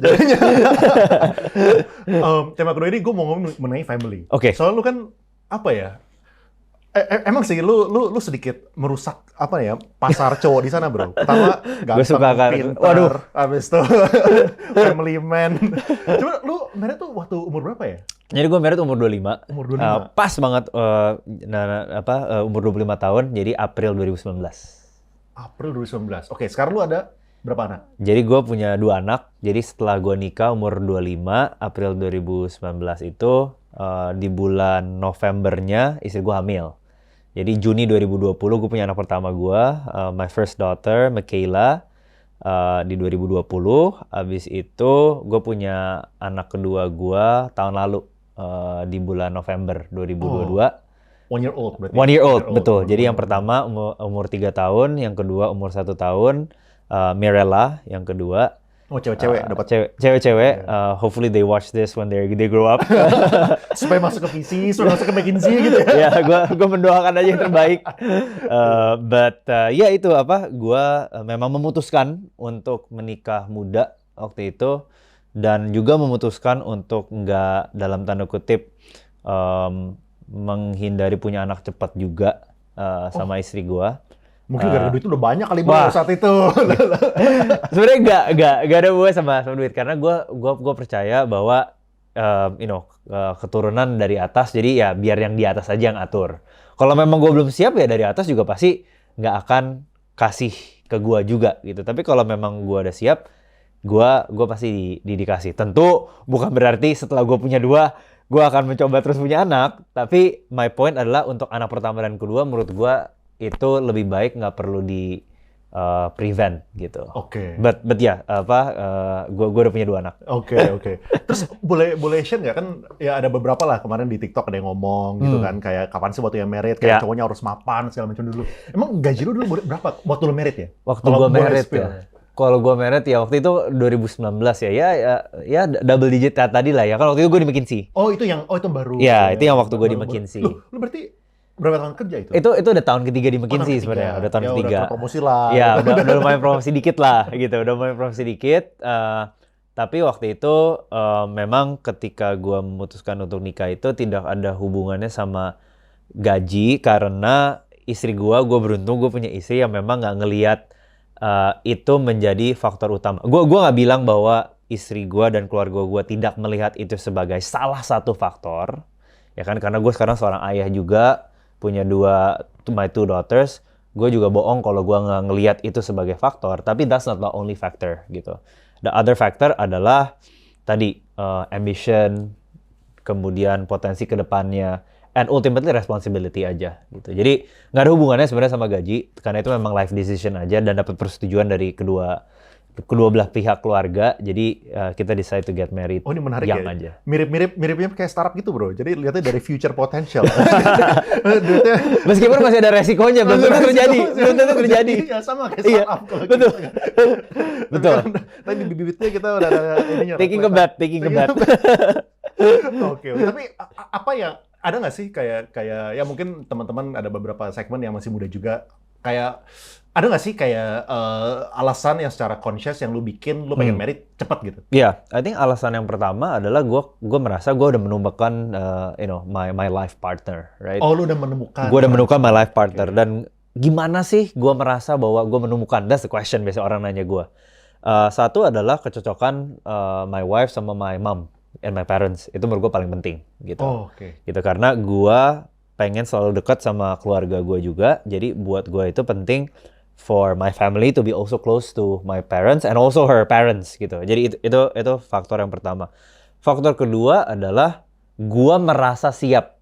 Tema kedua ini gue mau ngomong mengenai family. Oke. Soalnya lu kan apa ya? Emang sih lu sedikit merusak apa ya pasar cowok di sana bro. Pertama ganteng, pintar, abis itu family man. Coba lu married tuh waktu umur berapa ya? Jadi gue married umur 25. Umur 25. Pas banget umur 25 tahun, jadi April 2019. April 2019. Oke, sekarang lu ada berapa anak? Jadi gue punya 2 anak. Jadi setelah gue nikah umur 25, April 2019 itu di bulan Novembernya istri gue hamil. Jadi Juni 2020 gue punya anak pertama gue, my first daughter, Michaela, di 2020. Abis itu gue punya anak kedua gue tahun lalu, di bulan November 2022. 1 year old berarti? 1 year old, betul. Jadi yang pertama umur 3 tahun, yang kedua umur 1 tahun, Mirella yang kedua. Oh, cewek-cewek dapat cewek-cewek. Hopefully they watch this when they grow up. Supaya masuk ke PC, supaya masuk ke McKinsey gitu ya. Ya, gue mendoakan aja yang terbaik. Ya itu gue memang memutuskan untuk menikah muda waktu itu, dan juga memutuskan untuk nggak dalam tanda kutip menghindari punya anak cepat juga sama istri gue. Mungkin gara-gara duit itu udah banyak kali bro saat itu. Sebenarnya nggak ada hubungan sama duit, karena gue percaya bahwa keturunan dari atas, jadi ya biar yang di atas aja yang atur. Kalau memang gue belum siap ya dari atas juga pasti nggak akan kasih ke gue juga gitu. Tapi kalau memang gue udah siap, gue pasti dikasih. Tentu bukan berarti setelah gue punya 2 gue akan mencoba terus punya anak. Tapi my point adalah untuk anak pertama dan kedua menurut gue itu lebih baik nggak perlu di prevent gitu. Oke. But ya gue udah punya 2 anak. Oke. Terus boleh share nggak, kan ya ada beberapa lah kemarin di TikTok ada yang ngomong gitu kan, kayak kapan sih waktu yang married, kayak cowoknya harus mapan segala macam dulu. Emang gaji lu dulu berapa waktu lu married ya? Waktu gue married ya. Kalau gue married ya waktu itu 2019 ya double digit tadi lah ya. Kan waktu itu gue di McKinsey. Itu baru. Ya, itu yang waktu gue di McKinsey. Lu berarti berapa tahun kerja itu? Itu udah tahun ketiga di McKinsey sebenarnya. Udah tahun ketiga. Udah promosi lah. Ya, udah lumayan promosi dikit lah gitu. Udah lumayan promosi dikit. Tapi waktu itu memang ketika gue memutuskan untuk nikah itu tidak ada hubungannya sama gaji, karena istri gue beruntung gue punya istri yang memang nggak ngelihat itu menjadi faktor utama. Gue nggak bilang bahwa istri gue dan keluarga gue tidak melihat itu sebagai salah satu faktor, ya kan? Karena gue sekarang seorang ayah juga, punya my 2 daughters. Gue juga bohong kalau gue nggak ngelihat itu sebagai faktor. Tapi that's not the only factor gitu. The other factor adalah tadi ambition, kemudian potensi ke depannya, and ultimately responsibility aja gitu. Jadi nggak ada hubungannya sebenarnya sama gaji, karena itu memang life decision aja dan dapat persetujuan dari kedua belah pihak keluarga. Jadi kita decide to get married. Oh, ini menarik ya. Aja. Miripnya kayak startup gitu bro. Jadi lihatnya dari future potential. Meskipun masih ada resikonya, belum tentu terjadi. Ya sama kayak startup. Betul. Betul. Tadi di bibitnya kita udah ada ininya. Taking a bet. Oke. Tapi apa yang ada nggak sih kayak ya mungkin teman-teman ada beberapa segmen yang masih muda juga, kayak ada nggak sih kayak alasan yang secara conscious yang lu bikin lu pengen married cepat gitu? Iya, I think alasan yang pertama adalah gue merasa gue udah menemukan my life partner, right? Oh, lu udah menemukan? Gue udah menemukan my life partner. Dan gimana sih gue merasa bahwa gue menemukan? That's the question biasa orang nanya gue. Satu adalah kecocokan my wife sama my mom and my parents. Itu menurut gue paling penting gitu. Oh, oke. Gitu, karena gue pengen selalu dekat sama keluarga gue juga. Jadi buat gue itu penting for my family to be also close to my parents and also her parents gitu. Jadi itu faktor yang pertama. Faktor kedua adalah gue merasa siap.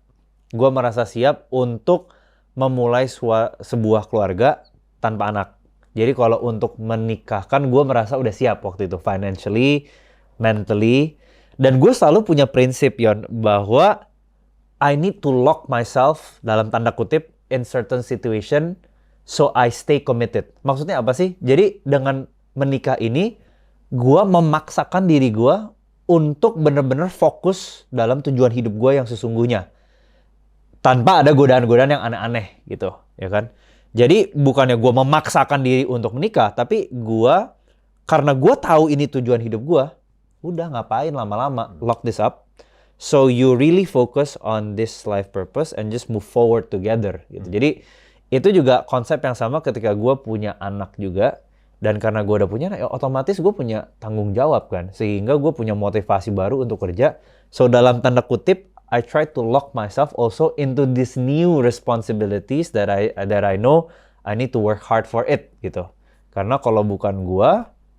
Gue merasa siap untuk memulai sebuah keluarga tanpa anak. Jadi kalau untuk menikahkan gue merasa udah siap waktu itu, financially, mentally. Dan gue selalu punya prinsip, Yon, bahwa I need to lock myself dalam tanda kutip in certain situation so I stay committed. Maksudnya apa sih? Jadi dengan menikah ini, gue memaksakan diri gue untuk benar-benar fokus dalam tujuan hidup gue yang sesungguhnya. Tanpa ada godaan-godaan yang aneh-aneh gitu, ya kan? Jadi bukannya gue memaksakan diri untuk menikah, tapi karena gue tahu ini tujuan hidup gue, udah ngapain lama-lama, lock this up. So you really focus on this life purpose and just move forward together gitu. Jadi itu juga konsep yang sama ketika gue punya anak juga. Dan karena gue udah punya anak, ya otomatis gue punya tanggung jawab kan. Sehingga gue punya motivasi baru untuk kerja. So dalam tanda kutip, I try to lock myself also into these new responsibilities that I know I need to work hard for it gitu. Karena kalau bukan gue,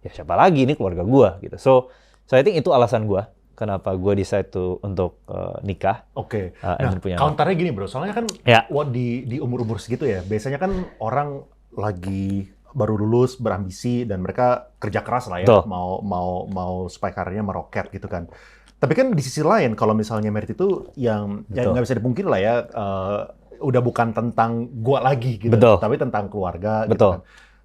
ya siapa lagi, ini keluarga gue gitu. So I think itu alasan gue kenapa gue decide untuk nikah. Oke. Nah, counternya gini bro, soalnya kan di umur-umur segitu ya, biasanya kan orang lagi baru lulus, berambisi, dan mereka kerja keras lah ya, mau supaya karirnya meroket gitu kan. Tapi kan di sisi lain, kalau misalnya merit itu yang nggak bisa dipungkiri lah ya, udah bukan tentang gue lagi gitu, tapi tentang keluarga gitu kan.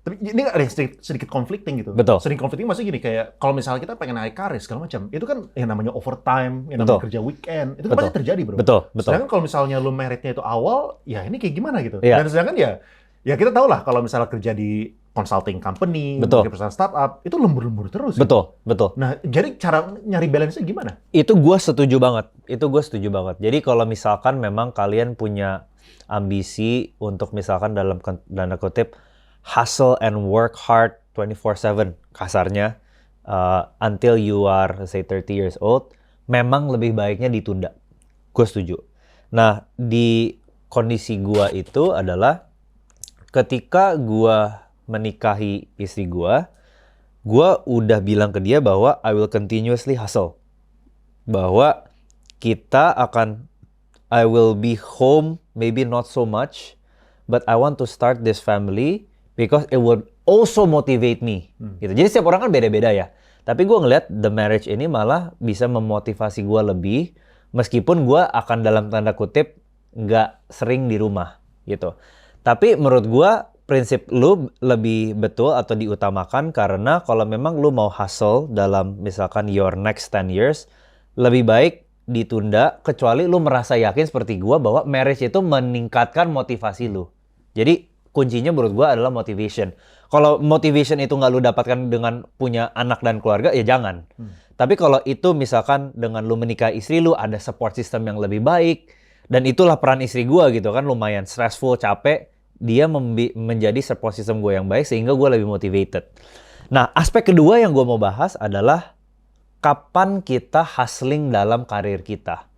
Tapi ini ada yang sedikit conflicting gitu. Sering conflicting maksudnya gini, kayak kalau misalnya kita pengen naik karir segala macam, itu kan yang namanya overtime, yang namanya kerja weekend, itu kan pasti terjadi bro. Sedangkan kalau misalnya lu meritnya itu awal, ya ini kayak gimana gitu. Dan sedangkan ya kita tahu lah kalau misalnya kerja di consulting company, di perusahaan startup, itu lembur-lembur terus. Betul. Nah, jadi cara nyari balance-nya gimana? Itu gue setuju banget. Jadi kalau misalkan memang kalian punya ambisi untuk misalkan dalam tanda kutip hustle and work hard 24/7 kasarnya until you are let's say 30 years old, memang lebih baiknya ditunda. Gue setuju. Nah, di kondisi gue itu adalah ketika gue menikahi istri gue udah bilang ke dia bahwa I will continuously hustle. Bahwa I will be home, maybe not so much, but I want to start this family because it would also motivate me. Gitu. Jadi setiap orang kan beda-beda ya. Tapi gue ngeliat the marriage ini malah bisa memotivasi gue lebih, meskipun gue akan dalam tanda kutip nggak sering di rumah gitu. Tapi menurut gue prinsip lu lebih betul atau diutamakan karena kalau memang lu mau hustle dalam misalkan your next 10 years, lebih baik ditunda kecuali lu merasa yakin seperti gua bahwa marriage itu meningkatkan motivasi lu. Jadi kuncinya menurut gua adalah motivation. Kalau motivation itu nggak lu dapatkan dengan punya anak dan keluarga, ya jangan. Tapi kalau itu misalkan dengan lu menikah istri lu ada support system yang lebih baik, dan itulah peran istri gua gitu kan, lumayan stressful, capek, dia menjadi support system gue yang baik sehingga gue lebih motivated. Nah, aspek kedua yang gue mau bahas adalah kapan kita hustling dalam karir kita.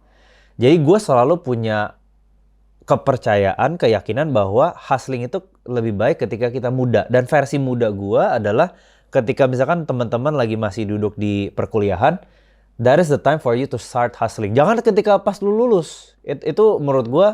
Jadi gue selalu punya kepercayaan, keyakinan bahwa hustling itu lebih baik ketika kita muda. Dan versi muda gue adalah ketika misalkan teman-teman lagi masih duduk di perkuliahan, that is the time for you to start hustling. Jangan ketika pas lu lulus. Itu menurut gue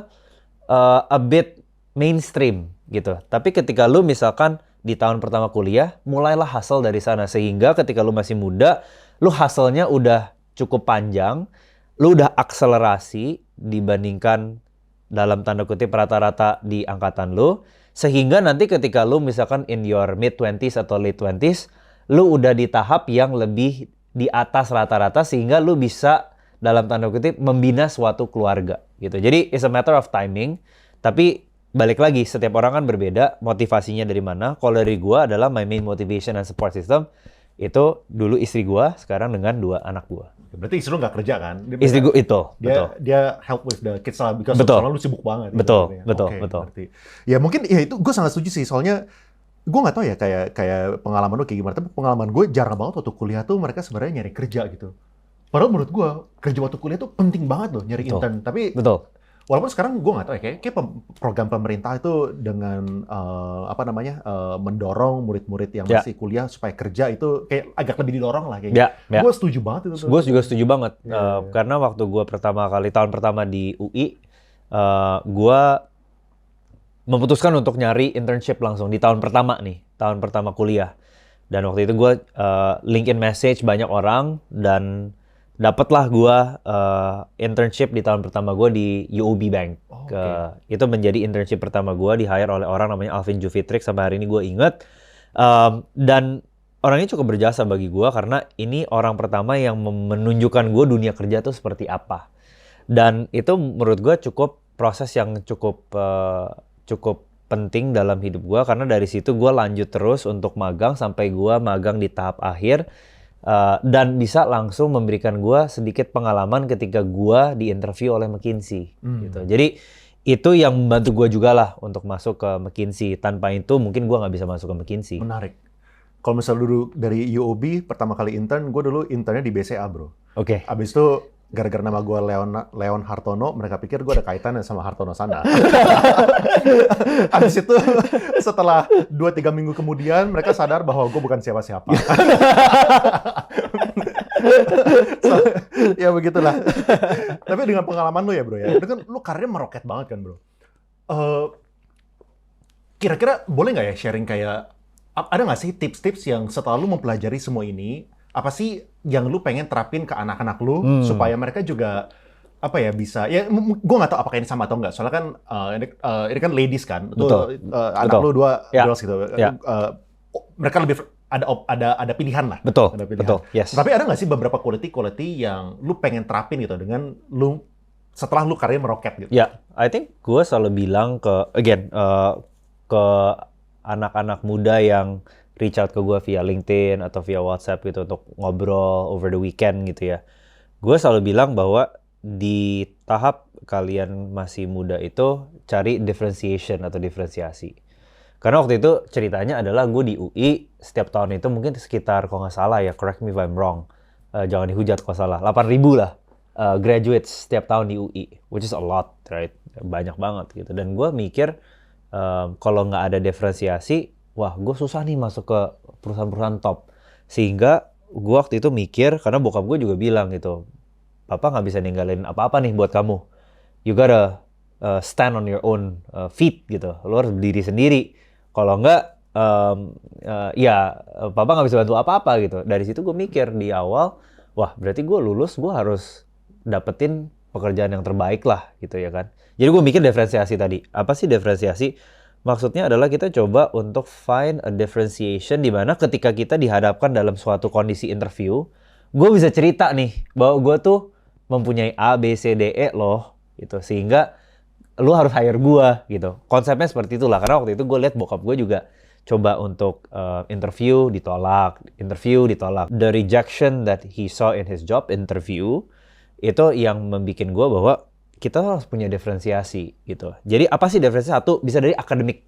a bit mainstream gitu. Tapi ketika lu misalkan di tahun pertama kuliah, mulailah hustle dari sana. Sehingga ketika lu masih muda, lu hustle-nya udah cukup panjang, lu udah akselerasi dibandingkan dalam tanda kutip rata-rata di angkatan lu. Sehingga nanti ketika lu misalkan in your mid-20s atau late 20s, lu udah di tahap yang lebih di atas rata-rata sehingga lu bisa dalam tanda kutip membina suatu keluarga gitu. Jadi it's a matter of timing. Tapi balik lagi, setiap orang kan berbeda, motivasinya dari mana. Kalau dari gue adalah my main motivation and support system, itu dulu istri gue, sekarang dengan 2 anak gue. Berarti istri lu nggak kerja kan? Istri gue itu, betul. Dia help with the kids lah, because soalnya lu sibuk banget. Betul, gitu, betul, okay, betul. Berarti. Ya mungkin, ya itu gue sangat setuju sih, soalnya gue nggak tahu ya kayak pengalaman lu kayak gimana, tapi pengalaman gue jarang banget waktu kuliah tuh mereka sebenarnya nyari kerja gitu. Padahal menurut gue, kerja waktu kuliah tuh penting banget loh, nyari intern. Tapi betul. Walaupun sekarang gue nggak tahu ya, kayak program pemerintah itu dengan mendorong murid-murid yang masih kuliah supaya kerja itu kayak agak lebih didorong lah kayaknya. Gue setuju banget itu. Gue juga setuju banget. Karena waktu gue tahun pertama di UI, gue memutuskan untuk nyari internship langsung di tahun pertama kuliah. Dan waktu itu gue LinkedIn message banyak orang dan dapatlah gue internship di tahun pertama gue di UOB Bank. Itu menjadi internship pertama gue, di-hire oleh orang namanya Alvin Juvitrik, sampai hari ini gue inget. Dan orang ini cukup berjasa bagi gue karena ini orang pertama yang menunjukkan gue dunia kerja tuh seperti apa. Dan itu menurut gue cukup proses yang cukup penting dalam hidup gue, karena dari situ gue lanjut terus untuk magang sampai gue magang di tahap akhir. Dan bisa langsung memberikan gue sedikit pengalaman ketika gue diinterview oleh McKinsey. Gitu. Jadi itu yang membantu gue juga lah untuk masuk ke McKinsey. Tanpa itu mungkin gue nggak bisa masuk ke McKinsey. Menarik. Kalau misalnya dulu dari UOB, pertama kali intern, gue dulu internnya di BCA bro. Oke. Abis itu gara-gara nama gue Leon Hartono, mereka pikir gue ada kaitannya sama Hartono sana. Habis itu setelah 2-3 minggu kemudian mereka sadar bahwa gue bukan siapa-siapa. Ya begitulah. Tapi dengan pengalaman lu ya bro ya, itu kan lu karirnya meroket banget kan bro. Kira-kira boleh nggak ya sharing kayak, ada nggak sih tips-tips yang setelah lu mempelajari semua ini, apa sih yang lu pengen terapin ke anak-anak lu supaya mereka juga apa ya bisa, ya gue nggak tahu apakah ini sama atau enggak, soalnya kan ini kan ladies kan, betul. Anak lu 2 girls gitu, mereka lebih ada pilihan lah. Betul, ada pilihan. Betul, yes. Tapi ada nggak sih beberapa quality yang lu pengen terapin gitu dengan lu setelah lu karir meroket gitu? Ya, I think gue selalu bilang ke anak-anak muda yang reach out ke gue via LinkedIn atau via WhatsApp gitu untuk ngobrol over the weekend gitu ya. Gue selalu bilang bahwa di tahap kalian masih muda itu cari differentiation atau diferensiasi. Karena waktu itu ceritanya adalah gue di UI setiap tahun itu mungkin sekitar, kalau nggak salah ya, correct me if I'm wrong, jangan dihujat kalau salah, 8.000 lah graduates setiap tahun di UI, which is a lot, right? Banyak banget gitu. Dan gue mikir kalau nggak ada diferensiasi, wah gue susah nih masuk ke perusahaan-perusahaan top. Sehingga gue waktu itu mikir, karena bokap gue juga bilang gitu, papa nggak bisa ninggalin apa-apa nih buat kamu. You gotta stand on your own feet gitu. Lo harus berdiri sendiri. Kalau nggak, papa nggak bisa bantu apa-apa gitu. Dari situ gue mikir di awal, wah berarti gue lulus, gue harus dapetin pekerjaan yang terbaik lah gitu ya kan. Jadi gue mikir diferensiasi tadi. Apa sih diferensiasi? Maksudnya adalah kita coba untuk find a differentiation di mana ketika kita dihadapkan dalam suatu kondisi interview, gue bisa cerita nih bahwa gue tuh mempunyai A, B, C, D, E loh gitu. Sehingga lu harus hire gue gitu. Konsepnya seperti itulah. Karena waktu itu gue lihat bokap gue juga coba untuk interview, ditolak. The rejection that he saw in his job interview, itu yang membuat gue bahwa kita harus punya diferensiasi gitu. Jadi apa sih diferensiasi? Satu, bisa dari akademik.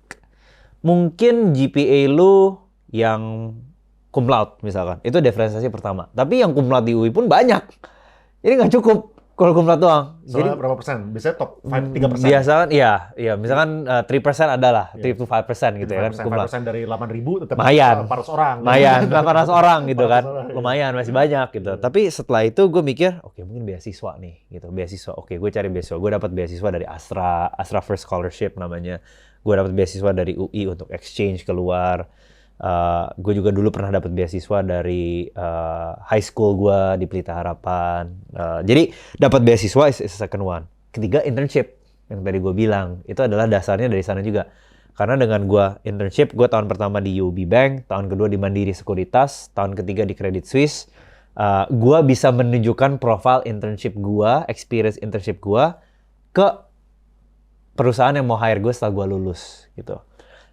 Mungkin GPA lu yang cum laude misalkan. Itu diferensiasi pertama. Tapi yang cum laude di UI pun banyak. Jadi nggak cukup kalau cum laude doang. Jadi berapa persen? Biasanya top 3%. Biasanya iya, misalkan 3% adalah, 3-5% gitu ya kan. 5% dari 8.000 tetap lumayan. 400 orang. Lumayan, 800 orang gitu kan. Lumayan, masih banyak gitu. Tapi setelah itu gue mikir, oke, mungkin beasiswa nih gitu. Beasiswa, oke, gue cari beasiswa. Gue dapat beasiswa dari Astra First Scholarship namanya. Gue dapat beasiswa dari UI untuk exchange keluar. Gue juga dulu pernah dapat beasiswa dari high school gue di Pelita Harapan. Jadi dapat beasiswa is the second one. Ketiga, internship yang tadi gue bilang itu adalah dasarnya dari sana juga. Karena dengan gue internship, gue tahun pertama di UOB Bank, tahun kedua di Mandiri Sekuritas, tahun ketiga di Credit Suisse. Gue bisa menunjukkan profil internship gue, experience internship gue ke perusahaan yang mau hire gue setelah gue lulus gitu.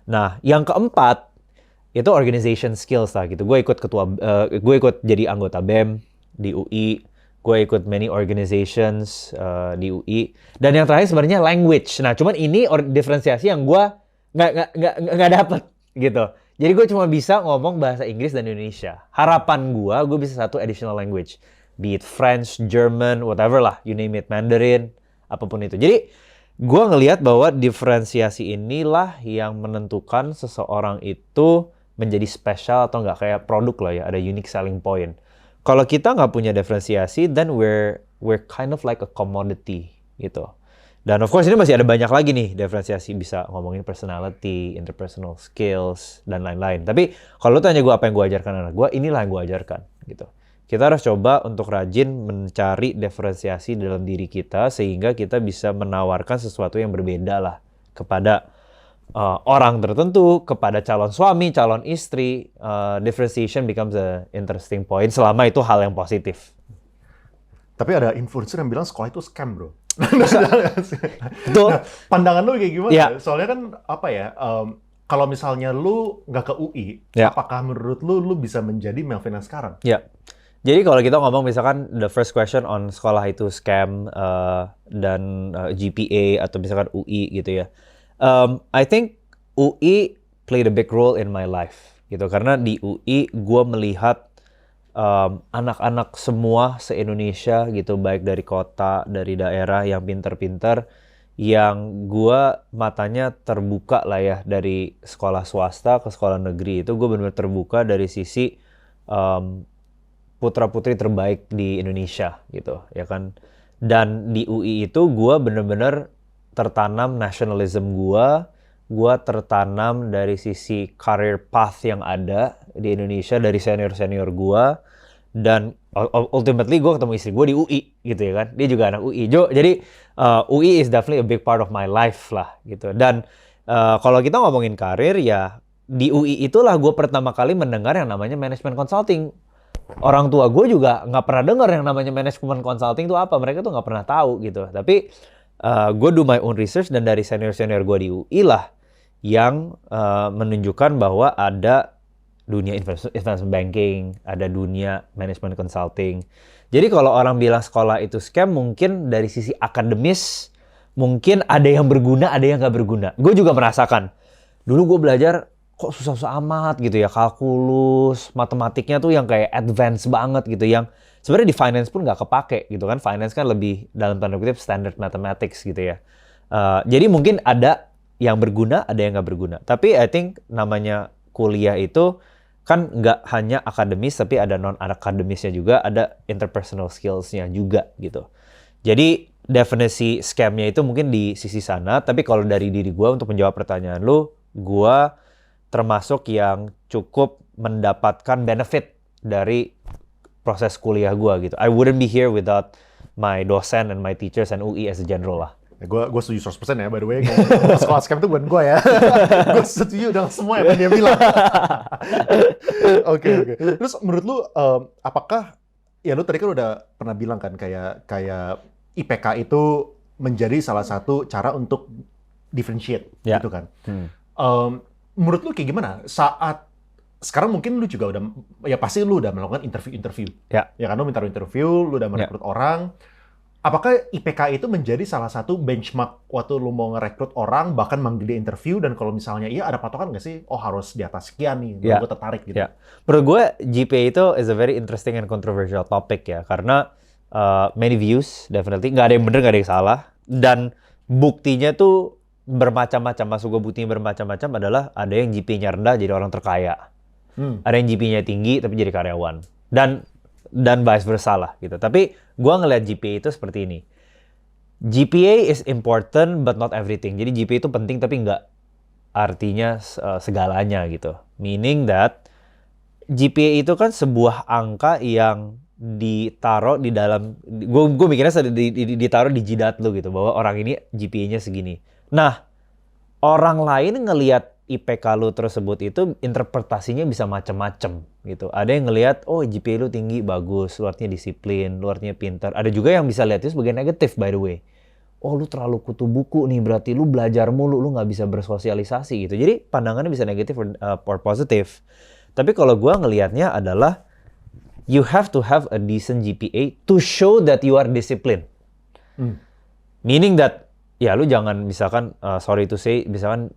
Nah, yang keempat itu organization skills lah gitu. Gue ikut jadi anggota BEM di UI. Gue ikut many organizations di UI. Dan yang terakhir sebenarnya language. Nah, cuman ini diferensiasi yang gue nggak dapet gitu. Jadi gue cuma bisa ngomong bahasa Inggris dan Indonesia. Harapan gue bisa satu additional language. Be it French, German, whatever lah. You name it, Mandarin, apapun itu. Jadi gue ngelihat bahwa diferensiasi inilah yang menentukan seseorang itu menjadi spesial atau nggak, kayak produk lah ya, ada unique selling point. Kalau kita nggak punya diferensiasi, then we're kind of like a commodity gitu. Dan of course ini masih ada banyak lagi nih diferensiasi, bisa ngomongin personality, interpersonal skills, dan lain-lain. Tapi kalau lu tanya gue apa yang gue ajarkan anak gue, inilah yang gue ajarkan gitu. Kita harus coba untuk rajin mencari diferensiasi dalam diri kita sehingga kita bisa menawarkan sesuatu yang berbeda lah kepada orang tertentu, kepada calon suami, calon istri. Differentiation becomes a interesting point selama itu hal yang positif. Tapi ada influencer yang bilang sekolah itu scam, bro. Betul. Nah, pandangan lu kayak gimana? Ya. Soalnya kan apa ya? Kalau misalnya lu nggak ke UI, ya, apakah menurut lu bisa menjadi Melvin yang sekarang? Ya. Jadi kalau kita ngomong misalkan the first question on sekolah itu scam dan GPA atau misalkan UI gitu ya. I think UI played a big role in my life gitu, karena di UI gue melihat anak-anak semua se-Indonesia gitu, baik dari kota, dari daerah yang pinter-pinter, yang gue matanya terbuka lah ya, dari sekolah swasta ke sekolah negeri. Itu gue benar-benar terbuka dari sisi putra-putri terbaik di Indonesia gitu ya kan. Dan di UI itu gue benar-benar tertanam nationalism gue tertanam dari sisi career path yang ada di Indonesia dari senior-senior gue, dan ultimately gue ketemu istri gue di UI gitu ya kan, dia juga anak UI. Jadi UI is definitely a big part of my life lah gitu. Dan kalau kita ngomongin karir ya, di UI itulah gue pertama kali mendengar yang namanya management consulting. Orang tua gue juga nggak pernah dengar yang namanya management consulting itu apa, mereka tuh nggak pernah tahu gitu. Tapi gue do my own research, dan dari senior-senior gue di UI lah yang menunjukkan bahwa ada dunia investment banking, ada dunia management consulting. Jadi kalau orang bilang sekolah itu scam, mungkin dari sisi akademis, mungkin ada yang berguna, ada yang nggak berguna. Gue juga merasakan. Dulu gue belajar, kok susah-susah amat gitu ya. Kalkulus, matematiknya tuh yang kayak advance banget gitu. Yang sebenarnya di finance pun nggak kepake gitu kan. Finance kan lebih dalam tanda kutip standard mathematics gitu ya. Jadi mungkin ada yang berguna, ada yang nggak berguna. Tapi I think namanya kuliah itu kan nggak hanya akademis, tapi ada non-akademisnya juga, ada interpersonal skills-nya juga gitu. Jadi definisi scam-nya itu mungkin di sisi sana, tapi kalau dari diri gue untuk menjawab pertanyaan lu, gue termasuk yang cukup mendapatkan benefit dari proses kuliah gue gitu. I wouldn't be here without my dosen and my teachers and UI as a general lah. Gue setuju 100% ya, by the way. Sekolah scam itu bukan gue ya. Gue setuju dengan semua yang dia bilang. Oke. Terus menurut lu, apakah, ya lu tadi kan udah pernah bilang kan, kayak IPK itu menjadi salah satu cara untuk differentiate, gitu kan. Menurut lu kayak gimana? Sekarang mungkin lu juga udah, ya pasti lu udah melakukan interview. Ya kan, lu minta interview, lu udah merekrut orang. Apakah IPK itu menjadi salah satu benchmark waktu lu mau ngerekrut orang, bahkan manggil dia interview, dan kalau misalnya iya ada patokan nggak sih? Oh harus di atas sekian nih, gue tertarik gitu. Menurut gue GPA itu is a very interesting and controversial topic ya, karena many views, definitely. Nggak ada yang bener, nggak ada yang salah. Dan buktinya tuh bermacam-macam. Maksud gue buktinya bermacam-macam adalah ada yang GPA-nya rendah jadi orang terkaya. Ada yang GPA-nya tinggi tapi jadi karyawan. Dan vice versa lah gitu. Tapi gue ngeliat GPA itu seperti ini. GPA is important but not everything. Jadi GPA itu penting tapi nggak artinya segalanya gitu. Meaning that GPA itu kan sebuah angka yang ditaruh di dalam, gue mikirnya ditaruh di jidat lu gitu, bahwa orang ini GPA-nya segini. Nah, orang lain ngelihat IPK lu tersebut itu interpretasinya bisa macam-macam gitu. Ada yang ngelihat, oh GPA lu tinggi, bagus, lu artinya disiplin, lu artinya pintar. Ada juga yang bisa lihat itu sebagai negatif, by the way. Oh lu terlalu kutu buku nih, berarti lu belajar mulu, lu nggak bisa bersosialisasi gitu. Jadi pandangannya bisa negatif or positif. Tapi kalau gue ngelihatnya adalah, you have to have a decent GPA to show that you are disciplined. Meaning that, ya lu jangan misalkan, sorry to say, misalkan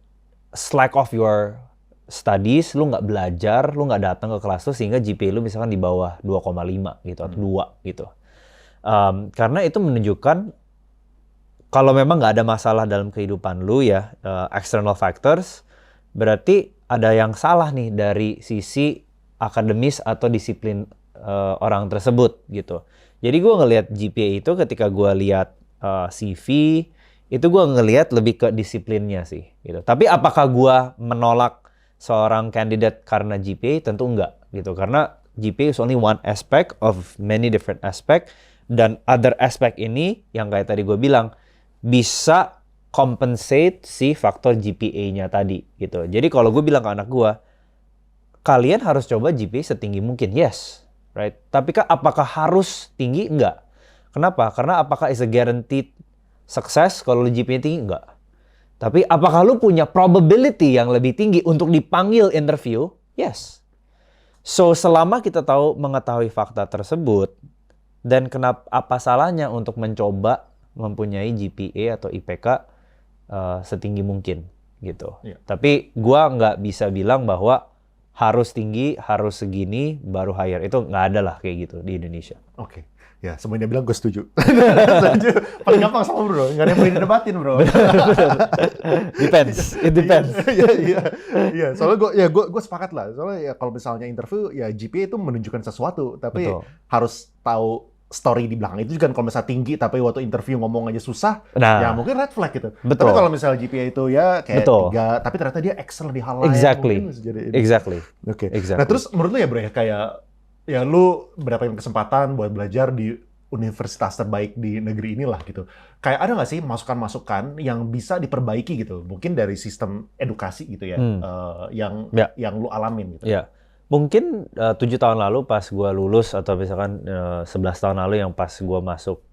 slack off your studies, lu nggak belajar, lu nggak datang ke kelas tuh sehingga GPA lu misalkan di bawah 2,5 gitu atau 2 gitu. Karena itu menunjukkan kalau memang nggak ada masalah dalam kehidupan lu ya, external factors, berarti ada yang salah nih dari sisi akademis atau disiplin orang tersebut gitu. Jadi gue ngelihat GPA itu ketika gue lihat CV, itu gue ngelihat lebih ke disiplinnya sih gitu. Tapi apakah gue menolak seorang kandidat karena GPA? Tentu enggak gitu. Karena GPA is only one aspect of many different aspect, dan other aspect ini yang kayak tadi gue bilang bisa compensate si faktor GPA-nya tadi gitu. Jadi kalau gue bilang ke anak gue, kalian harus coba GPA setinggi mungkin, yes, right? Tapi apakah harus tinggi? Enggak. Kenapa? Karena apakah is a guaranteed sukses kalau lu GPA tinggi? Enggak. Tapi apakah lu punya probability yang lebih tinggi untuk dipanggil interview? Yes. So selama kita mengetahui fakta tersebut, dan apa salahnya untuk mencoba mempunyai GPA atau IPK setinggi mungkin gitu. Tapi gua nggak bisa bilang bahwa harus tinggi, harus segini baru hire. Itu nggak ada lah kayak gitu di Indonesia. Oke. Ya, semuanya bilang gue setuju. Setuju. Paling gampang sama bro, nggak ada yang boleh didebatin bro. Depends, it depends. Iya. Soalnya gue sepakat lah. Soalnya ya kalau misalnya interview, ya GPA itu menunjukkan sesuatu, tapi harus tahu story di belakang itu juga. Kalau misalnya tinggi, tapi waktu interview ngomong aja susah, ya mungkin red flag gitu. Tapi kalau misalnya GPA itu ya kayak 3, tapi ternyata dia excellent di hal lain. Exactly. Oke. Nah terus menurut lu ya bro ya, kayak ya lu mendapatkan kesempatan buat belajar di universitas terbaik di negeri inilah gitu. Kayak ada nggak sih masukan-masukan yang bisa diperbaiki gitu? Mungkin dari sistem edukasi gitu ya, yang lu alamin gitu. Ya, mungkin 7 tahun lalu pas gue lulus, atau misalkan 11 tahun lalu yang pas gue masuk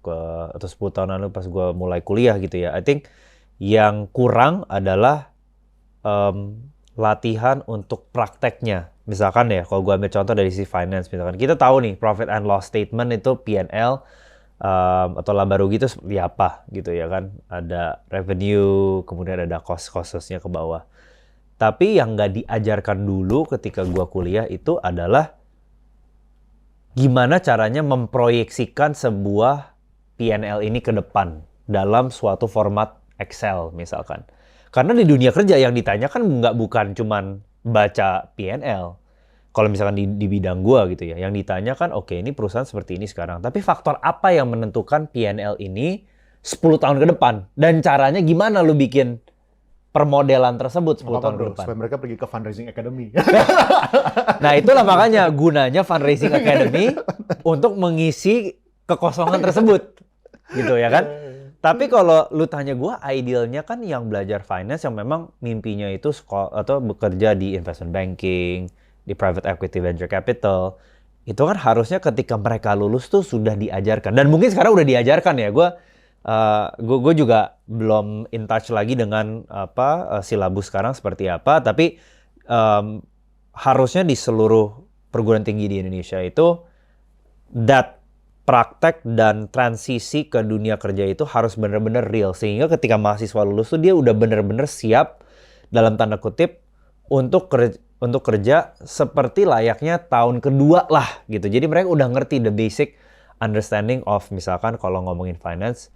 atau 10 tahun lalu pas gue mulai kuliah gitu ya. I think yang kurang adalah latihan untuk prakteknya. Misalkan ya, kalau gue ambil contoh dari sisi finance, misalkan kita tahu nih profit and loss statement itu P&L atau laba rugi itu seperti apa gitu ya kan. Ada revenue, kemudian ada cost-costnya ke bawah. Tapi yang nggak diajarkan dulu ketika gue kuliah itu adalah gimana caranya memproyeksikan sebuah P&L ini ke depan dalam suatu format Excel misalkan. Karena di dunia kerja yang ditanyakan bukan cuman baca P&L. Kalau misalkan di bidang gua gitu ya, yang ditanyakan oke, ini perusahaan seperti ini sekarang. Tapi faktor apa yang menentukan P&L ini 10 tahun ke depan? Dan caranya gimana lu bikin permodelan tersebut 10 tahun ke depan? Supaya mereka pergi ke Fundraising Academy. Nah itulah makanya gunanya Fundraising Academy untuk mengisi kekosongan tersebut. Gitu ya kan? Tapi kalau lu tanya gue, idealnya kan yang belajar finance yang memang mimpinya itu atau bekerja di investment banking, di private equity venture capital, itu kan harusnya ketika mereka lulus tuh sudah diajarkan. Dan mungkin sekarang udah diajarkan ya. Gue juga belum in touch lagi dengan silabus sekarang seperti apa. Tapi harusnya di seluruh perguruan tinggi di Indonesia itu praktek dan transisi ke dunia kerja itu harus benar-benar real. Sehingga ketika mahasiswa lulus tuh dia udah benar-benar siap dalam tanda kutip untuk kerja seperti layaknya tahun kedua lah gitu. Jadi mereka udah ngerti the basic understanding of misalkan kalau ngomongin finance,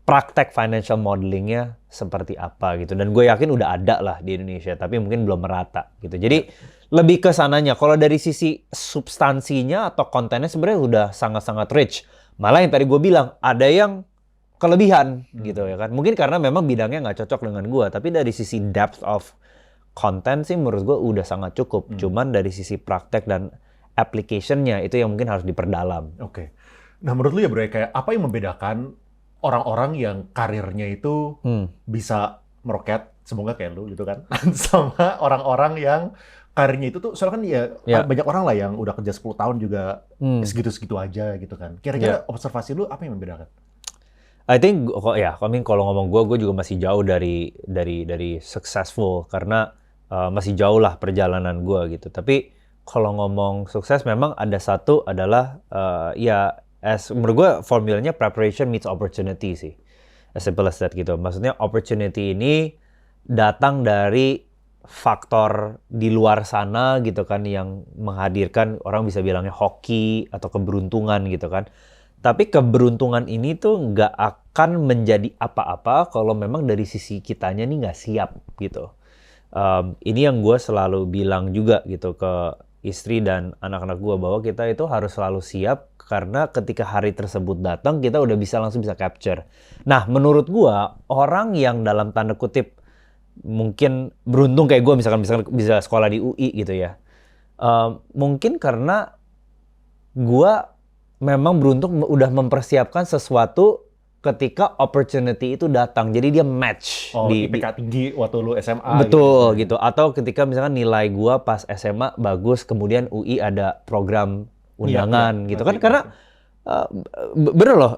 praktek financial modelingnya seperti apa gitu. Dan gue yakin udah ada lah di Indonesia, tapi mungkin belum merata gitu. Jadi lebih ke sananya. Kalau dari sisi substansinya atau kontennya sebenarnya udah sangat-sangat rich. Malah yang tadi gue bilang, ada yang kelebihan gitu ya kan. Mungkin karena memang bidangnya nggak cocok dengan gue. Tapi dari sisi depth of content sih menurut gue udah sangat cukup. Cuman dari sisi praktek dan application-nya itu yang mungkin harus diperdalam. Oke. Nah menurut lu ya bro, kayak apa yang membedakan orang-orang yang karirnya itu bisa meroket, semoga kayak lu gitu kan, sama orang-orang yang karirnya itu tuh, soalnya kan ya banyak orang lah yang udah kerja 10 tahun juga segitu-segitu aja gitu kan. Kira-kira observasi lu apa yang membedakan? I think kalau ngomong gue juga masih jauh dari successful karena masih jauh lah perjalanan gue gitu. Tapi kalau ngomong sukses memang ada satu adalah menurut gue formulanya preparation meets opportunity sih. As simple as that gitu. Maksudnya opportunity ini datang dari faktor di luar sana gitu kan yang menghadirkan, orang bisa bilangnya hoki atau keberuntungan gitu kan. Tapi keberuntungan ini tuh nggak akan menjadi apa-apa kalau memang dari sisi kitanya nih nggak siap gitu. Ini yang gue selalu bilang juga gitu ke istri dan anak-anak gue, bahwa kita itu harus selalu siap karena ketika hari tersebut datang kita udah langsung bisa capture. Nah menurut gue, orang yang dalam tanda kutip mungkin beruntung kayak gue misalkan bisa sekolah di UI gitu ya, mungkin karena gue memang beruntung udah mempersiapkan sesuatu ketika opportunity itu datang, jadi dia match di IPK tinggi waktu lu SMA. Betul gitu. Atau ketika misalkan nilai gue pas SMA bagus, kemudian UI ada program undangan gitu kan, karena bener loh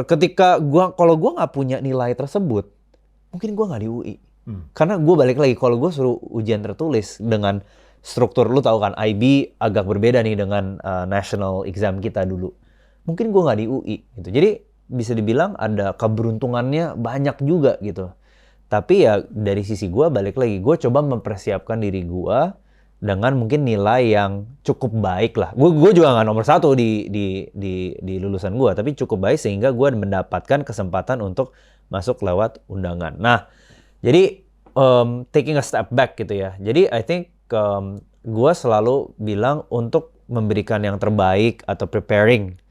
ketika kalau gue nggak punya nilai tersebut mungkin gue nggak di UI. Karena gue balik lagi, kalau gue suruh ujian tertulis dengan struktur, lu tahu kan IB agak berbeda nih dengan national exam kita dulu. Mungkin gue nggak di UI gitu. Jadi bisa dibilang ada keberuntungannya banyak juga gitu. Tapi ya dari sisi gue balik lagi, gue coba mempersiapkan diri gue dengan mungkin nilai yang cukup baik lah. Gue juga nggak nomor 1 di lulusan gue, tapi cukup baik sehingga gue mendapatkan kesempatan untuk masuk lewat undangan. Nah, jadi taking a step back gitu ya. Jadi I think gue selalu bilang untuk memberikan yang terbaik atau preparing.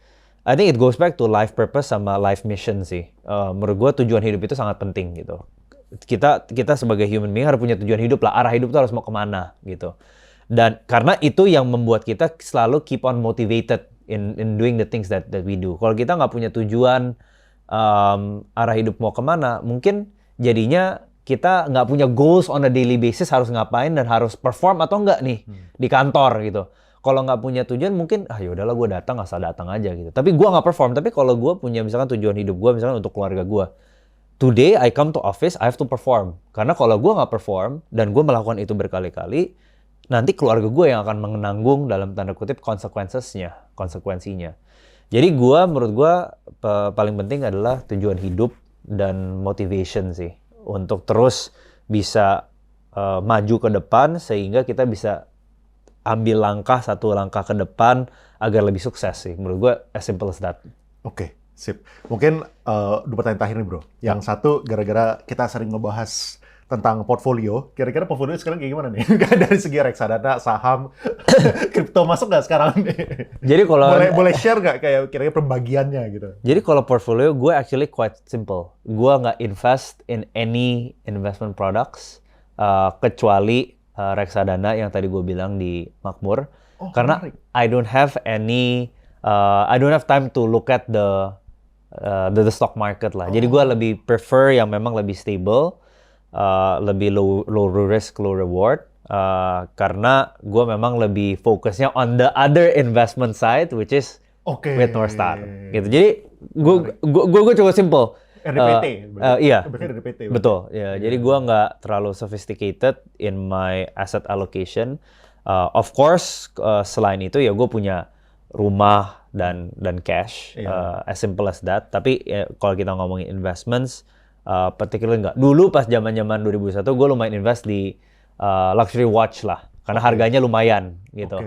I think it goes back to life purpose sama life mission sih. Menurut gue tujuan hidup itu sangat penting gitu. Kita sebagai human being harus punya tujuan hidup lah. Arah hidup itu harus mau kemana gitu. Dan karena itu yang membuat kita selalu keep on motivated in doing the things that we do. Kalau kita nggak punya tujuan arah hidup mau kemana, mungkin jadinya kita nggak punya goals on a daily basis, harus ngapain dan harus perform atau enggak nih di kantor gitu. Kalau nggak punya tujuan mungkin yaudahlah gue asal datang aja gitu. Tapi gue nggak perform. Tapi kalau gue punya misalkan tujuan hidup gue misalkan untuk keluarga gue today I come to office, I have to perform. Karena kalau gue nggak perform dan gue melakukan itu berkali-kali, nanti keluarga gue yang akan menanggung dalam tanda kutip konsekuensinya. Jadi menurut gue paling penting adalah tujuan hidup dan motivation sih untuk terus bisa maju ke depan sehingga kita bisa ambil satu langkah ke depan agar lebih sukses sih. Menurut gue as simple as that. Oke, sip. Mungkin 2 pertanyaan terakhir nih bro. Yang satu gara-gara kita sering ngebahas tentang portfolio, kira-kira portfolio sekarang kayak gimana nih? Dari segi reksadana, saham, kripto masuk nggak sekarang nih? Jadi kalau boleh share nggak kayak kira-kira pembagiannya gitu? Jadi kalau portfolio gue actually quite simple. Gue nggak invest in any investment products kecuali reksadana yang tadi gue bilang di Makmur. Karena menarik. I don't have time to look at the stock market lah. Jadi gue lebih prefer yang memang lebih stable. Lebih low risk, low reward, karena gue memang lebih fokusnya on the other investment side, which is with North Star. Gitu. Jadi gue coba simple. RDPT. Iya. RDPT. Betul. Ya. Jadi gue nggak terlalu sophisticated in my asset allocation. Of course, selain itu ya gue punya rumah dan cash, as simple as that. Tapi kalau kita ngomongin investments, particularly enggak. Dulu pas zaman-zaman 2001 gue lumayan invest di luxury watch lah. Karena harganya lumayan gitu.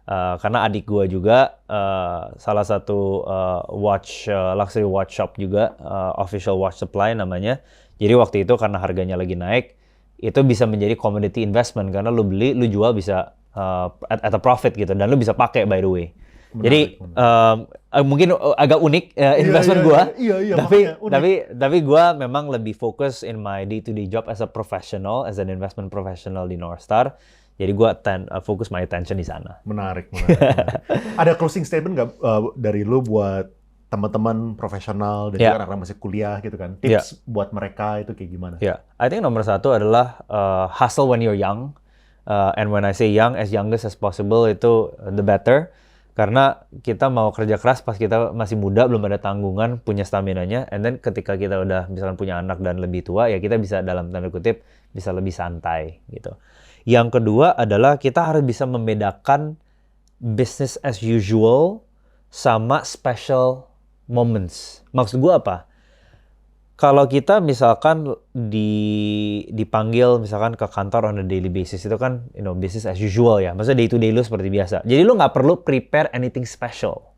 Karena adik gue juga salah satu luxury watch shop juga, Official Watch Supply namanya. Jadi waktu itu karena harganya lagi naik, itu bisa menjadi commodity investment. Karena lu beli, lu jual bisa at a profit gitu. Dan lu bisa pakai by the way. Jadi mungkin agak unik investment gue, tapi gue memang lebih fokus in my day-to-day job as a professional, as an investment professional di North Star. Jadi gue fokus my attention di sana. Menarik. Ada closing statement nggak dari lu buat teman-teman profesional dan juga anak-anak masih kuliah gitu kan? Tips buat mereka itu kayak gimana? I think nomor satu adalah hustle when you're young, and when I say young, as youngest as possible itu the better. Karena kita mau kerja keras pas kita masih muda, belum ada tanggungan, punya stamina-nya, and then ketika kita udah misalkan punya anak dan lebih tua, ya kita bisa dalam tanda kutip, bisa lebih santai gitu. Yang kedua adalah kita harus bisa membedakan business as usual sama special moments. Maksud gue apa? Kalau kita misalkan dipanggil misalkan ke kantor on a daily basis itu kan business as usual ya. Maksudnya day to day lu seperti biasa. Jadi lu nggak perlu prepare anything special.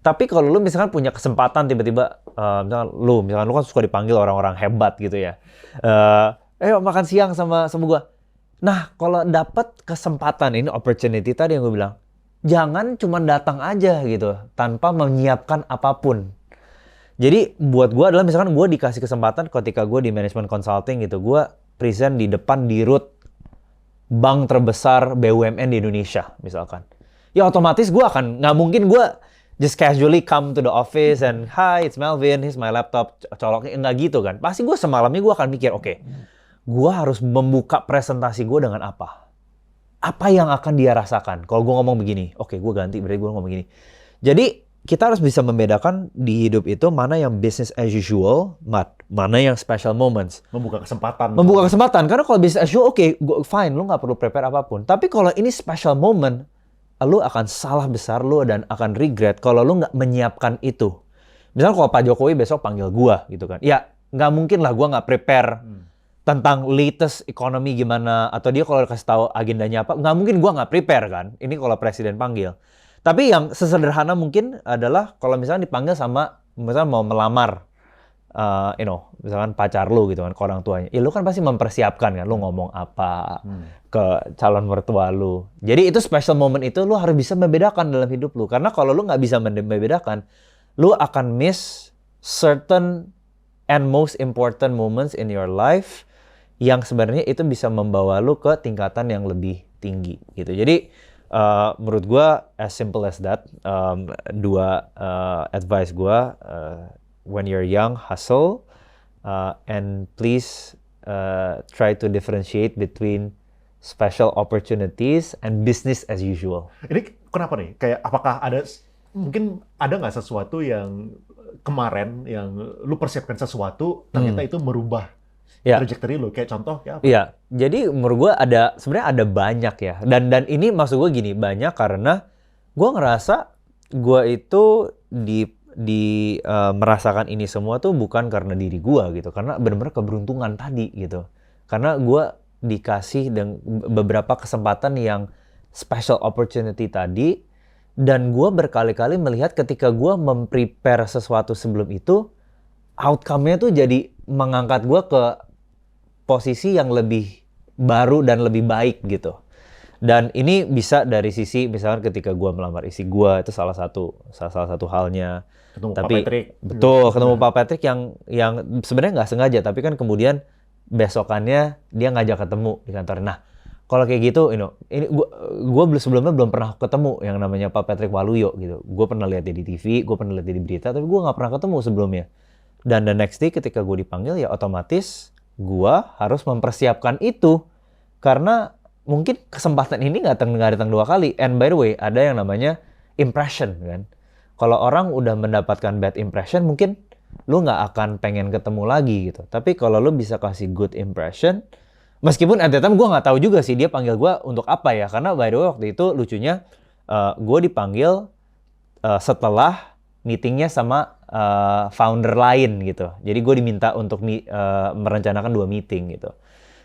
Tapi kalau lu misalkan punya kesempatan tiba-tiba misalkan lu kan suka dipanggil orang-orang hebat gitu ya. Ayo makan siang sama gua. Nah, kalau dapat kesempatan ini opportunity tadi yang gue bilang, jangan cuma datang aja gitu tanpa menyiapkan apapun. Jadi buat gue adalah misalkan gue dikasih kesempatan ketika gue di management consulting gitu, gue present di depan dirut bank terbesar BUMN di Indonesia misalkan. Ya otomatis gue nggak mungkin gue just casually come to the office and hi it's Melvin, here's my laptop, coloknya nggak gitu kan. Pasti gue semalamnya gue akan mikir oke, gue harus membuka presentasi gue dengan apa? Apa yang akan dia rasakan? Kalau gue ngomong begini, oke gue ganti berarti gue ngomong begini. Jadi kita harus bisa membedakan di hidup itu mana yang business as usual, mana yang special moments. Membuka kesempatan. Karena kalau business as usual, fine, lu nggak perlu prepare apapun. Tapi kalau ini special moment, lu akan salah besar lu dan akan regret kalau lu nggak menyiapkan itu. Misalnya kalau Pak Jokowi besok panggil gua gitu kan. Ya, nggak mungkin lah gua nggak prepare tentang latest economy gimana. Atau dia kalau kasih tahu agendanya apa, nggak mungkin gua nggak prepare kan. Ini kalau presiden panggil. Tapi yang sesederhana mungkin adalah kalau misalnya dipanggil sama, misalnya mau melamar, misalkan pacar lu gitu kan, ke orang tuanya. Ya lu kan pasti mempersiapkan kan, lu ngomong apa ke calon mertua lu. Jadi itu special moment itu lu harus bisa membedakan dalam hidup lu. Karena kalau lu nggak bisa membedakan, lu akan miss certain and most important moments in your life yang sebenarnya itu bisa membawa lu ke tingkatan yang lebih tinggi gitu. Jadi menurut gue as simple as that, dua advice gue, when you're young hustle, and please try to differentiate between special opportunities and business as usual. Ini kenapa nih? Kayak apakah mungkin ada nggak sesuatu yang kemarin yang lu persiapkan sesuatu, ternyata itu merubah trajectory lu? Kayak contoh kayak apa? Iya, jadi menurut gue sebenarnya ada banyak ya. Dan ini maksud gue gini, banyak karena gue ngerasa gue itu merasakan ini semua tuh bukan karena diri gue gitu, karena benar-benar keberuntungan tadi gitu. Karena gue dikasih beberapa kesempatan yang special opportunity tadi, dan gue berkali-kali melihat ketika gue memprepare sesuatu sebelum itu, outcome-nya tuh jadi mengangkat gue ke posisi yang lebih baru dan lebih baik gitu. Dan ini bisa dari sisi misalkan ketika gue melamar istri gue, itu salah satu halnya. Ketemu tapi Pak Patrick. Betul, ketemu Pak Patrick yang sebenarnya nggak sengaja, tapi kan kemudian besokannya dia ngajak ketemu di kantor. Nah, kalau kayak gitu, ini gue sebelumnya belum pernah ketemu yang namanya Pak Patrick Waluyo gitu. Gue pernah lihat dia di TV, gue pernah lihat dia di berita, tapi gue nggak pernah ketemu sebelumnya. Dan the next day ketika gue dipanggil, ya otomatis gue harus mempersiapkan itu. Karena mungkin kesempatan ini nggak datang 2 kali. And by the way, ada yang namanya impression kan. Kalau orang udah mendapatkan bad impression, mungkin lu nggak akan pengen ketemu lagi gitu. Tapi kalau lu bisa kasih good impression, meskipun at the time gue nggak tahu juga sih dia panggil gue untuk apa ya. Karena by the way waktu itu lucunya gue dipanggil setelah meetingnya sama founder lain gitu. Jadi gue diminta untuk merencanakan 2 meeting gitu.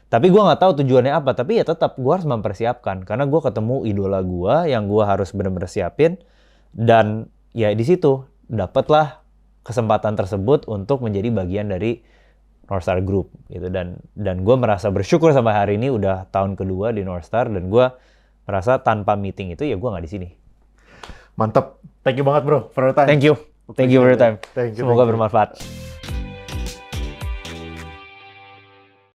Tapi gue nggak tahu tujuannya apa. Tapi ya tetap gue harus mempersiapkan. Karena gue ketemu idola gue yang gue harus benar-benar siapin. Dan ya di situ dapatlah kesempatan tersebut untuk menjadi bagian dari Northstar Group gitu. Dan gue merasa bersyukur sampai hari ini udah tahun kedua di Northstar. Dan gue merasa tanpa meeting itu ya gue nggak di sini. Mantap. Thank you banget bro for your time. Thank you for your time. Thank you. Semoga bermanfaat.